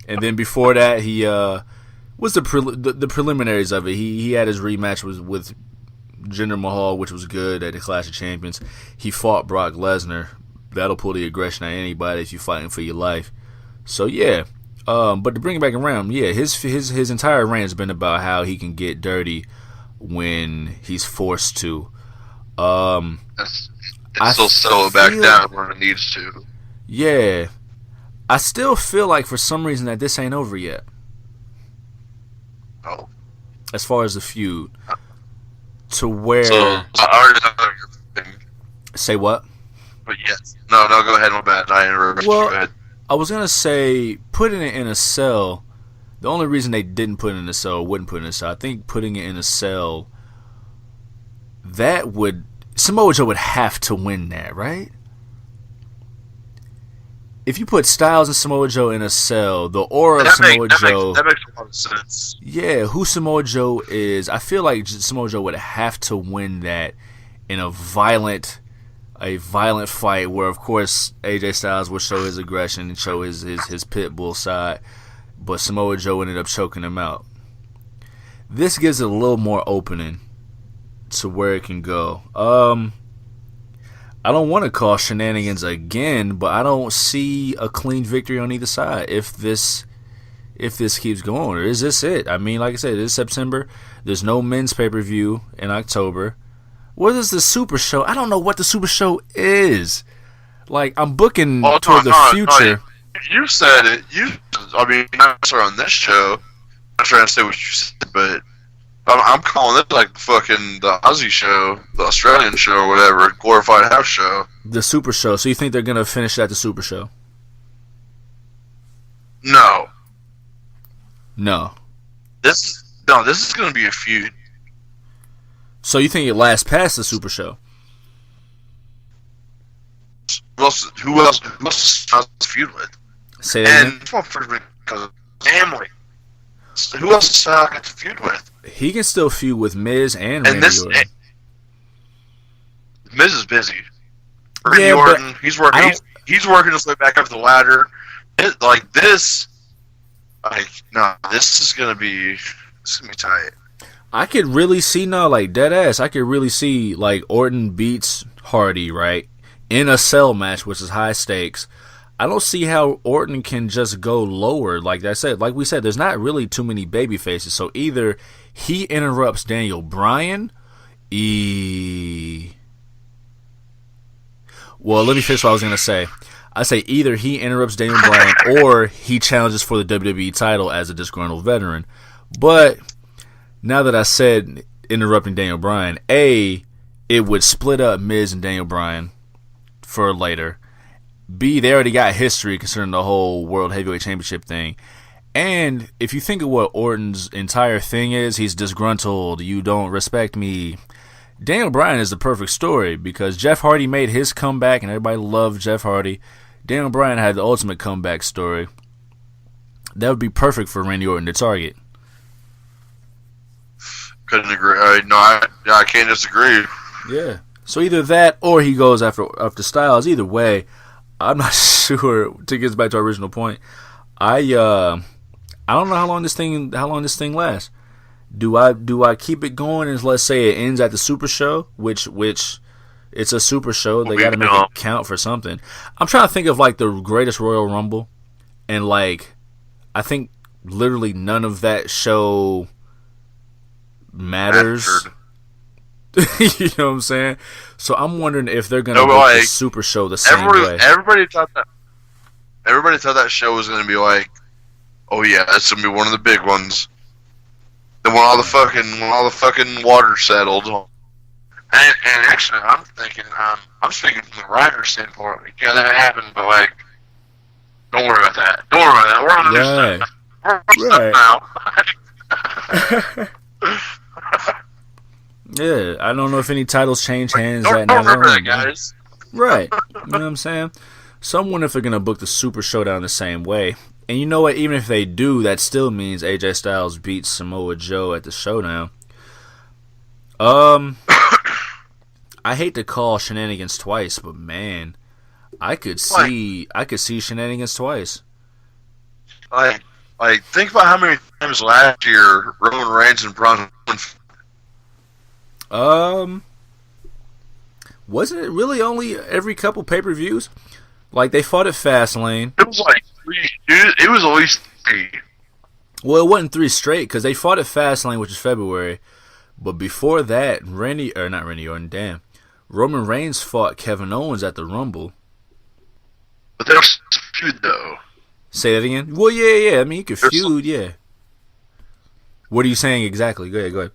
And then before that, he was the preliminaries of it. He had his rematch with Jinder Mahal, which was good at the Clash of Champions. He fought Brock Lesnar. That'll pull the aggression out of anybody if you're fighting for your life. So yeah. But to bring it back around, yeah, his entire reign has been about how he can get dirty when he's forced to.
It's still settle back down when it needs to.
Yeah. I still feel like for some reason that this ain't over yet.
Oh.
As far as the feud. To where...
So, I already know your thing.
Say what?
But yes. No, go ahead, my bad. I interrupted you. Go ahead.
I was going to say, putting it in a cell, the only reason they didn't put it in a cell, wouldn't put it in a cell, I think putting it in a cell, that would... Samoa Joe would have to win that, right? If you put Styles and Samoa Joe in a cell, the aura of Samoa Joe...
That makes a lot of sense.
Yeah, who Samoa Joe is, I feel like Samoa Joe would have to win that in a violent fight where, of course, AJ Styles would show his aggression and show his pit bull side, but Samoa Joe ended up choking him out. This gives it a little more opening to where it can go. I don't want to call shenanigans again, but I don't see a clean victory on either side if this keeps going. Or is this it? I mean, like I said, it is September. There's no men's pay-per-view in October. What is the Super Show? I don't know what the Super Show is. Like, I'm booking toward the future.
You said it. Not sorry on this show. I'm not trying to say what you said, but I'm calling it like the Aussie show, the Australian show, or whatever, glorified house show.
The Super Show. So you think they're gonna finish at the Super Show?
No.
This
is gonna be a feud.
So you think it lasts past the Super Show?
Who else to feud with?
Say that again.
Because family. Who else does Styles got to feud with?
He can still feud with Miz and Randy Orton.
Miz is busy. Randy Orton, he's working. He's working his way back up the ladder. This is gonna be tight.
I could really see dead ass. I could really see Orton beats Hardy, right, in a cell match, which is high stakes. I don't see how Orton can just go lower. Like we said, there's not really too many baby faces. So either he interrupts Daniel Bryan. Well, let me finish what I was gonna say. I say either he interrupts Daniel Bryan or he challenges for the WWE title as a disgruntled veteran. But now that I said interrupting Daniel Bryan, A, it would split up Miz and Daniel Bryan for later. B, they already got history concerning the whole World Heavyweight Championship thing. And if you think of what Orton's entire thing is, he's disgruntled, you don't respect me. Daniel Bryan is the perfect story because Jeff Hardy made his comeback and everybody loved Jeff Hardy. Daniel Bryan had the ultimate comeback story. That would be perfect for Randy Orton to target.
Couldn't agree. I can't disagree.
Yeah. So either that or he goes after Styles. Either way, I'm not sure. To get back to our original point, I don't know how long this thing lasts. Do I keep it going and let's say it ends at the Super Show, which it's a Super Show. They got to make it count for something. I'm trying to think of like the greatest Royal Rumble, and like I think literally none of that show matters. You know what I'm saying? So I'm wondering if they're gonna make the Super Show the same way.
Everybody thought that show was gonna be like, oh yeah, that's gonna be one of the big ones. Then when all the fucking water settled.
And actually, I'm thinking, I'm speaking from the writer's standpoint. Yeah, that happened, but like, don't worry about that. Don't worry about that. We're on the new stuff. We're on stuff now.
Yeah, I don't know if any titles change hands
don't remember that, guys.
Right. You know what I'm saying? So I'm wondering if they're going to book the Super Showdown the same way. And you know what? Even if they do, that still means AJ Styles beats Samoa Joe at the Showdown. I hate to call shenanigans twice, but man, I could see shenanigans twice.
Like think about how many times last year Roman Reigns and Braun.
Wasn't it really only every couple pay-per-views? Like they fought at Fastlane.
It was like 3. It was at least 3.
Well, it wasn't 3 straight because they fought at Fastlane, which is February. But before that, Roman Reigns fought Kevin Owens at the Rumble.
But there's feud though.
Say that again? Well, yeah. I mean, you could feud, yeah. What are you saying exactly? Go ahead.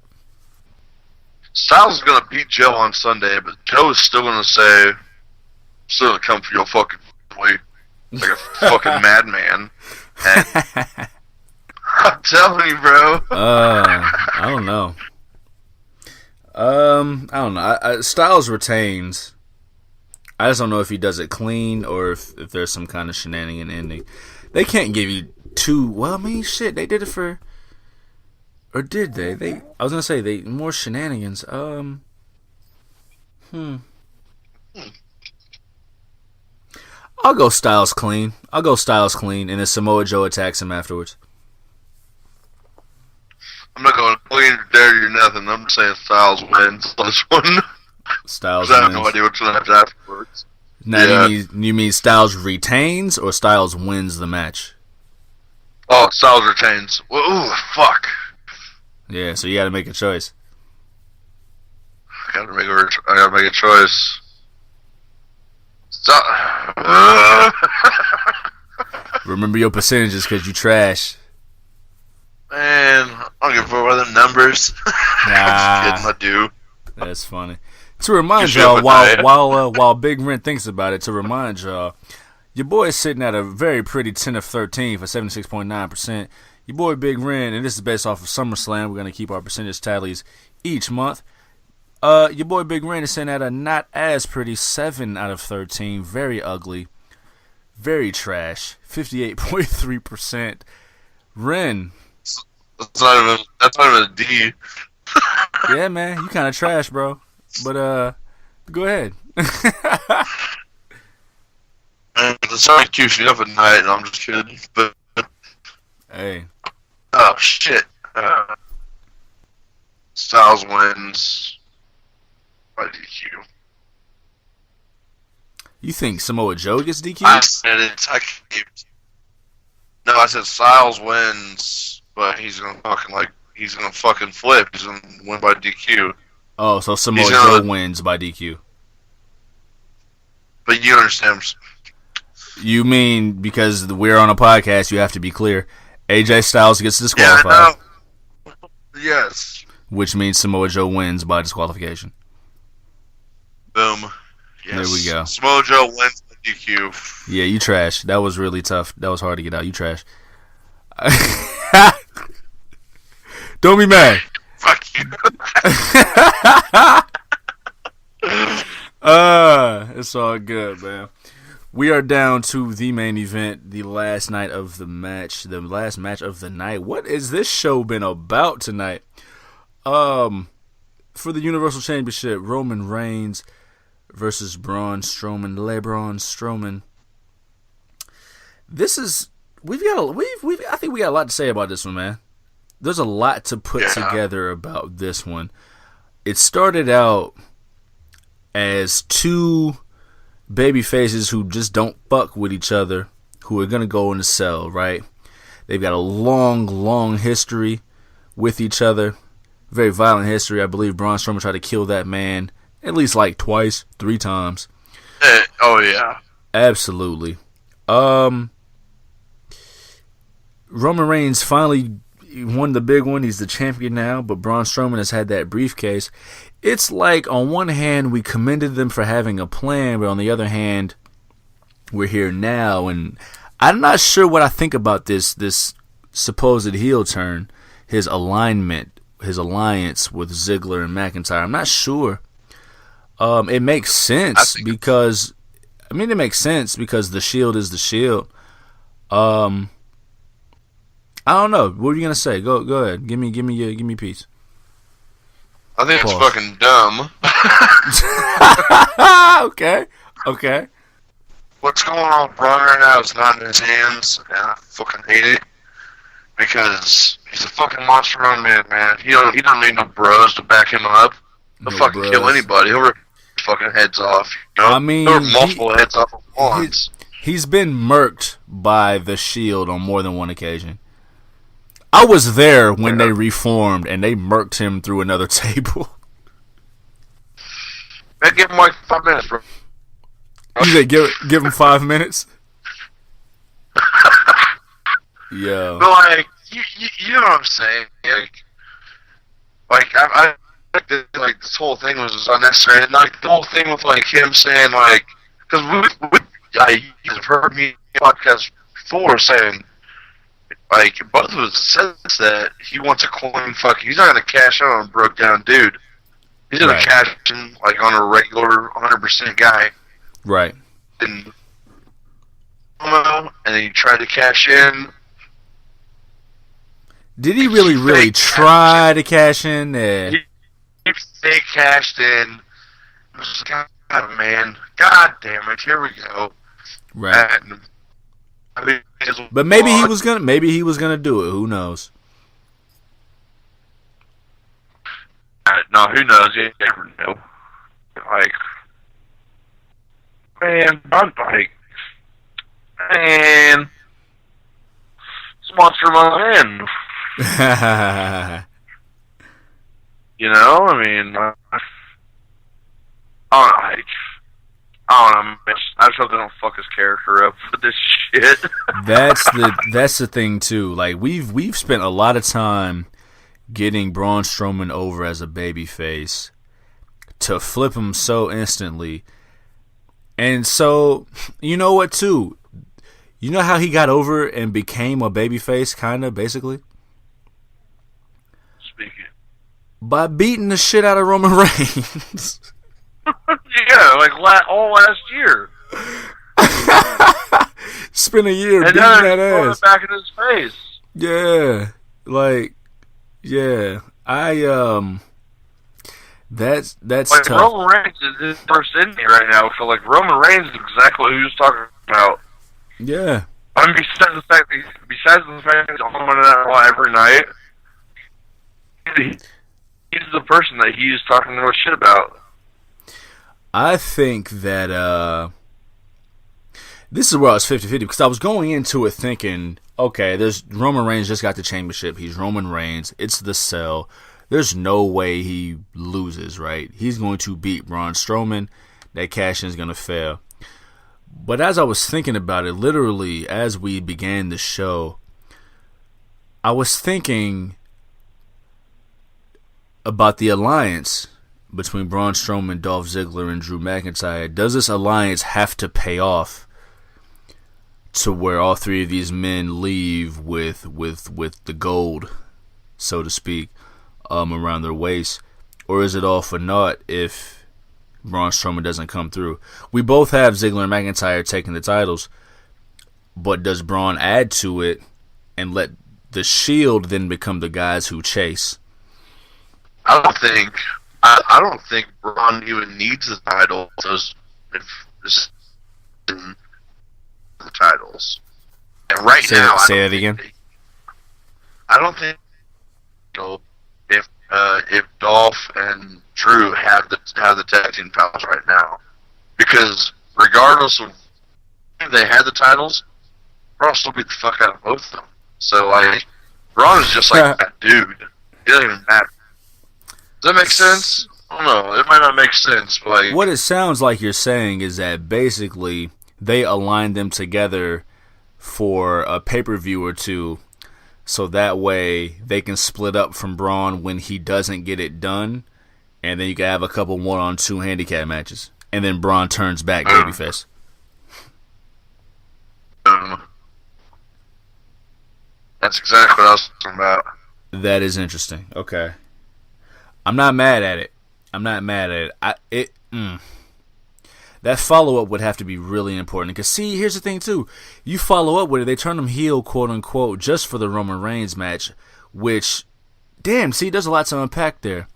Styles is gonna beat Joe on Sunday, but Joe is still gonna say, "Still gonna come for your fucking boy," like a fucking madman. And I'm telling you, bro.
I don't know. I don't know. Styles retains. I just don't know if he does it clean or if there's some kind of shenanigan ending. They can't give you 2. Well, I mean, shit. They did it for. Or did they? I was gonna say they more shenanigans. I'll go Styles clean. And then Samoa Joe attacks him afterwards.
I'm not going to clean or dirty or nothing. I'm saying Styles wins this one.
Styles wins.
I have no idea what's going to happen afterwards.
Now, you mean Styles retains or Styles wins the match?
Oh, Styles retains. Ooh, fuck.
Yeah, so you got to make a choice.
I got to make a choice.
Remember your percentages because you trash.
Man, I don't give a fuck about the numbers.
Nah,
I'm just kidding, I do.
That's funny. To remind y'all, while Big Ren thinks about it, to remind y'all, your boy is sitting at a very pretty 10 of 13 for 76.9%. Your boy Big Ren, and this is based off of SummerSlam. We're going to keep our percentage tallies each month. Your boy Big Ren is sitting at a not as pretty 7 out of 13. Very ugly. Very trash. 58.3%. Ren.
That's not even a D.
Yeah, man. You kind of trash, bro. But, go ahead.
The sun keeps me up at night, and I'm just kidding. But
hey.
Oh, shit. Styles wins by DQ.
You think Samoa Joe gets DQ'd?
I said it. No, I said Styles wins, but he's gonna fucking flip. He's gonna win by DQ.
Oh, so Samoa Joe wins by DQ.
But you understand.
You mean because we're on a podcast, you have to be clear. AJ Styles gets disqualified.
Yeah, I know. Yes.
Which means Samoa Joe wins by disqualification.
Boom. Yes.
There we go.
Samoa Joe wins by DQ.
Yeah, you trash. That was really tough. That was hard to get out. You trash. Don't be mad.
Fuck you.
It's all good, man. We are down to the main event, the last night of the match, the last match of the night. What has this show been about tonight? For the Universal Championship, Roman Reigns versus Braun Strowman, LeBron Strowman. This is I think we got a lot to say about this one, man. There's a lot to put together about this one. It started out as two baby faces who just don't fuck with each other, who are gonna go in the cell, right? They've got a long history with each other, very violent history. I believe Braun Strowman tried to kill that man at least like twice, 3 times.
Oh yeah,
absolutely. Roman Reigns finally won the big one. He's the champion now, but Braun Strowman has had that briefcase. It's like, on one hand, we commended them for having a plan, but on the other hand, we're here now, and I'm not sure what I think about this supposed heel turn, his alliance with Ziggler and McIntyre. I'm not sure. It makes sense because the Shield is the Shield. I don't know. What were you gonna say? Go ahead. Give me your piece.
I think it's fucking dumb.
Okay.
What's going on with Braun right now is not in his hands, and I fucking hate it. Because he's a fucking monster run man. He don't need no bros to back him up. He'll fucking kill anybody. He'll rip fucking heads off. You know?
I mean,
he'll rip multiple heads off at once.
He's been murked by the Shield on more than one occasion. I was there when they reformed and they murked him through another table.
Man, give him like 5 minutes, bro.
You said give him 5 minutes? Yeah.
But like, you know what I'm saying? Like I think that like this whole thing was unnecessary, and like the whole thing with like him saying like, because you've heard me on podcast before saying. Like, both of us says that he wants a clean fucking... He's not going to cash out on a broke down dude. He's going to cash in, like, on a regular 100% guy.
Right.
And then he tried to cash in.
Did he really try to cash in?
He cashed in. God, man. God damn it. Here we go.
Right. But maybe he was gonna do it. Who knows?
No, who knows? You never know. Like, man, it's monster man. You know, I mean, I don't know. I just hope they don't fuck his character up for this shit.
That's the thing too. Like we've spent a lot of time getting Braun Strowman over as a babyface to flip him so instantly, and so you know what too. You know how he got over and became a babyface, kind of basically.
Speaking
by beating the shit out of Roman Reigns.
Yeah, like all last year.
Spent a year beating that ass.
Back in his face.
Yeah, like, yeah. That's
like
tough.
Roman Reigns is his first enemy right now. So like Roman Reigns is exactly who he was talking about.
Yeah.
I mean, besides the fact that he's on Monday Night Raw every night, he's the person that he's talking shit about.
I think that This is where I was 50-50 because I was going into it thinking, okay, there's Roman Reigns just got the championship. He's Roman Reigns. It's the Cell. There's no way he loses, right? He's going to beat Braun Strowman. That cash-in is going to fail. But as I was thinking about it, literally as we began the show, I was thinking about the alliance between Braun Strowman, Dolph Ziggler, and Drew McIntyre. Does this alliance have to pay off to where all three of these men leave with the gold, so to speak, around their waist? Or is it all for naught if Braun Strowman doesn't come through? We both have Ziggler and McIntyre taking the titles, but does Braun add to it and let the Shield then become the guys who chase?
I don't think Braun even needs the title. The titles. And right now,
say that again.
I don't think if Dolph and Drew have the tag team titles right now, because regardless of if they had the titles, Braun still beat the fuck out of both of them. So like, Braun is just like that dude. It doesn't even matter. Does that make sense? I don't know. It might not make sense, but like,
what it sounds like you're saying is that basically they aligned them together for a pay-per-view or two, so that way they can split up from Braun when he doesn't get it done, and then you can have a couple 1-on-2 handicap matches, and then Braun turns back babyface.
That's exactly what I was talking about.
That is interesting. Okay. I'm not mad at it. That follow-up would have to be really important. Because, see, here's the thing, too. You follow up with it, they turn him heel, quote-unquote, just for the Roman Reigns match, which, damn, see, there's a lot to unpack there.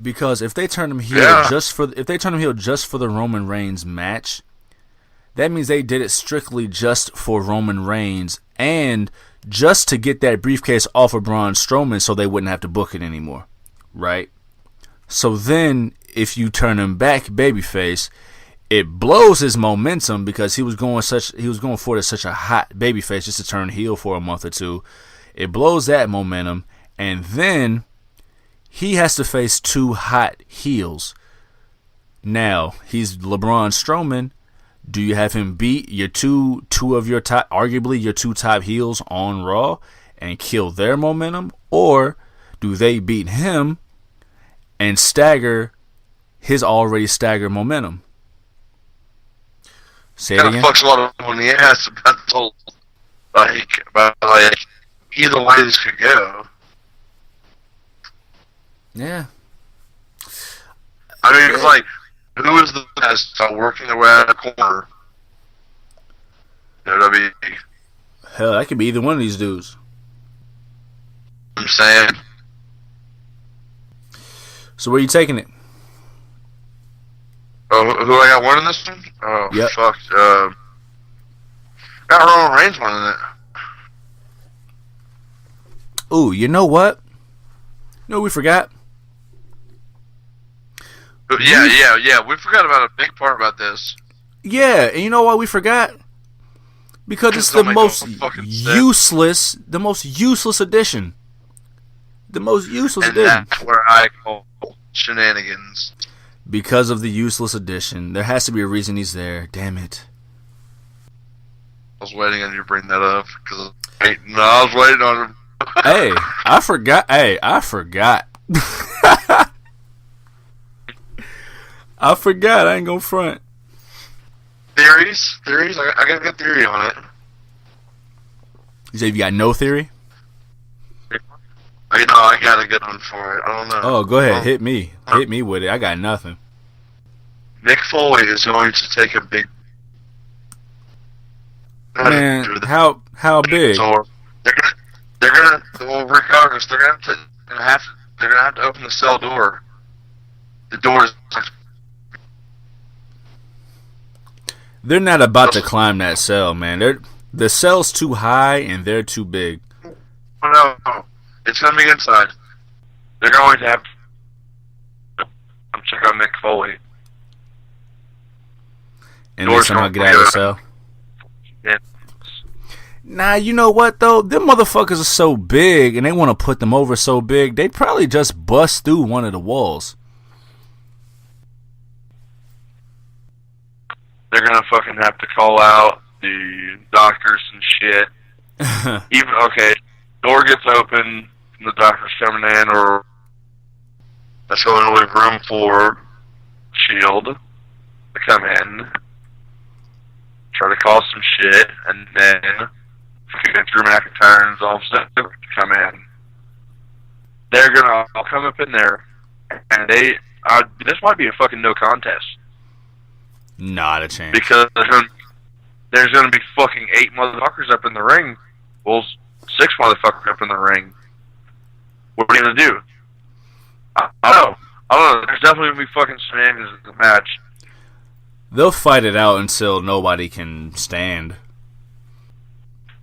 Because if they turn him heel just for the Roman Reigns match, that means they did it strictly just for Roman Reigns and just to get that briefcase off of Braun Strowman so they wouldn't have to book it anymore, right? So then, if you turn him back babyface, it blows his momentum because he was going for it as such a hot babyface just to turn heel for a month or two. It blows that momentum, and then he has to face two hot heels. Now he's LeBron Strowman. Do you have him beat your two of your top, arguably your two top heels on Raw, and kill their momentum, or do they beat him and stagger his already staggered momentum? Say it again.
Fucks a lot of people in the ass about the whole, about either way this could go.
Yeah.
I mean, it's like, who is the best at working their way out of the corner? WWE.
Hell, that could be either one of these dudes.
I'm saying.
So where are you taking it?
Oh, who I got winning this one? Oh,
yep.
Fuck. Got Roman Reigns winning it.
Ooh, you know what? No, we forgot.
Yeah. We forgot about a big part about this.
Yeah, and you know why we forgot? Because it's the most useless addition. The most useless
and
addition.
That's where I call shenanigans.
Because of the useless addition. There has to be a reason he's there. Damn it.
I was waiting on you to bring that up. I was waiting on him.
Hey, I forgot. I forgot. I ain't gonna front.
Theories? I got a good theory on it.
You say you got no theory?
I got a good one for it. I don't know.
Oh, go ahead. Hit me. Hit me with it. I got nothing.
Nick Foley is going to take a big...
Man, how big?
So they're gonna regardless, they're gonna have to open the cell door. The door is...
They're not about to climb that cell, man. The cell's too high and they're too big.
Oh, no. It's going to be inside. They're going to have to check out Mick Foley.
And then somehow get out of the cell?
Yeah.
Nah, you know what though? Them motherfuckers are so big, and they want to put them over so big, they'd probably just bust through one of the walls.
They're gonna fucking have to call out the doctors and shit. Even door gets open, and the doctor's coming in, or let's go in the living room for Shield to come in, try to cause some shit, and then Drew McIntyre and Dolph Ziggler to come in. They're gonna all come up in there, and this might be a fucking no contest.
Not a chance.
Because there's gonna be fucking 8 motherfuckers up in the ring. Well, 6 motherfuckers up in the ring. What are you gonna do? I don't know. There's definitely gonna be fucking shenanigans in the match.
They'll fight it out until nobody can stand.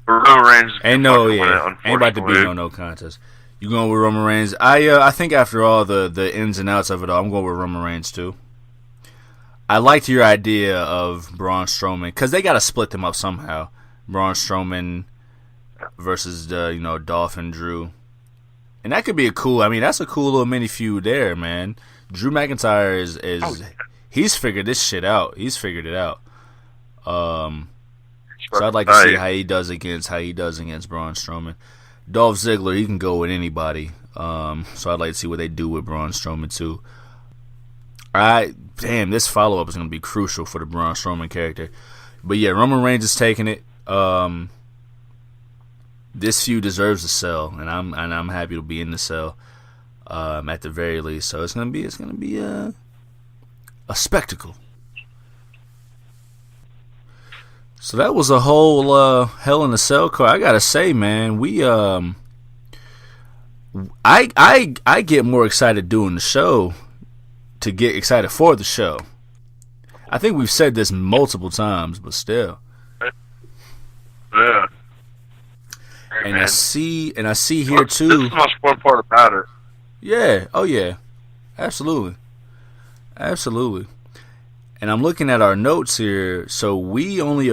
Roman Reigns
ain't about to be no contest. You going with Roman Reigns? I think after all the ins and outs of it all, I'm going with Roman Reigns too. I liked your idea of Braun Strowman because they got to split them up somehow. Braun Strowman versus Dolph and Drew, and that could be that's a cool little mini feud there, man. Drew McIntyre is he's figured this shit out. He's figured it out. So I'd like to see how he does against Braun Strowman. Dolph Ziggler, he can go with anybody. So I'd like to see what they do with Braun Strowman too. Damn, this follow-up is going to be crucial for the Braun Strowman character. But yeah, Roman Reigns is taking it. This feud deserves a sell, and I'm happy to be in the sell at the very least. So it's going to be a spectacle. So that was a whole Hell in a Cell card. I gotta say, man, I get more excited doing the show to get excited for the show. I think we've said this multiple times, but still.
Yeah.
And I see here too.
This is the most important part about it.
Yeah. Oh yeah. Absolutely. And I'm looking at our notes here. So we only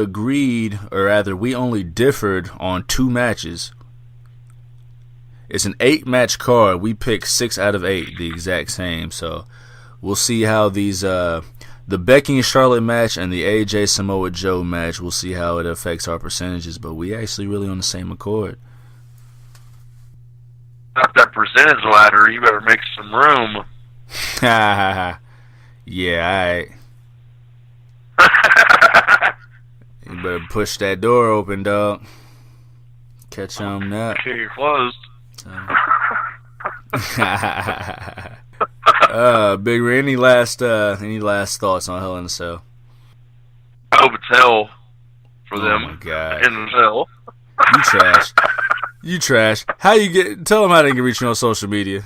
differed on 2 matches. It's an 8-match card. We picked 6 out of 8, the exact same. So we'll see how these, the Becky and Charlotte match and the AJ Samoa Joe match, we'll see how it affects our percentages. But we actually really on the same accord.
Not that percentage ladder. You better make some room.
Yeah, alright. You better push that door open, dog. Catch on that.
Okay, you're closed.
Big Ren, any last thoughts on Hell in a Cell?
I hope it's hell for them.
Oh my God.
In hell.
You trash. How you get? Tell them how they can reach you on social media.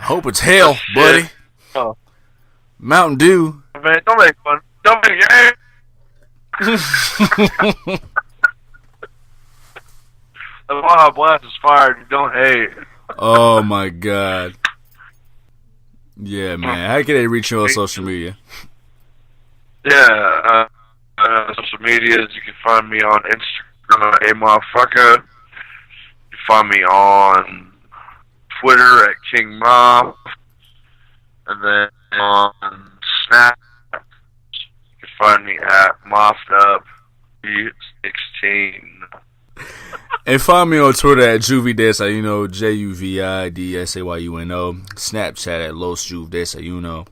Hope it's hell, buddy.
Oh.
Mountain Dew.
Man, don't make fun. Don't make it. The Baja Blast is fired. You don't hate.
Oh my God. Yeah, man. How can they reach you on social media?
Yeah, social medias. You can find me on Instagram, a motherfucker. You can find me on Twitter at King Moff, and then on Snap, you can find me at MoffedUp16.
And find me on Twitter at Juvie Desayuno, JUVIDSAYUNO. Snapchat at Los Juve Desayuno.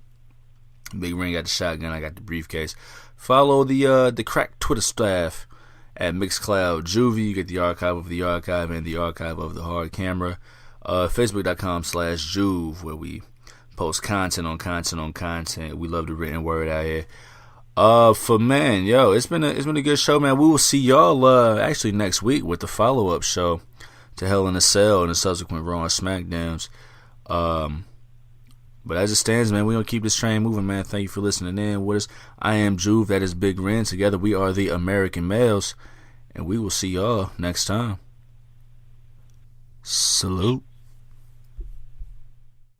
Big Ren got the shotgun, I got the briefcase. Follow the crack Twitter staff at Mixcloud Juvie. You get the archive of the archive and the archive of the hard camera. Facebook.com/Juve, where we post content on content. We love the written word out here. It's been a good show, man. We will see y'all actually next week with the follow-up show to Hell in a Cell and the subsequent Raw and SmackDowns. But as it stands, man, we're gonna keep this train moving, man. Thank you for listening in with us. I am Juve, that is Big Ren. Together we are the American Males, and we will see y'all next time. Salute.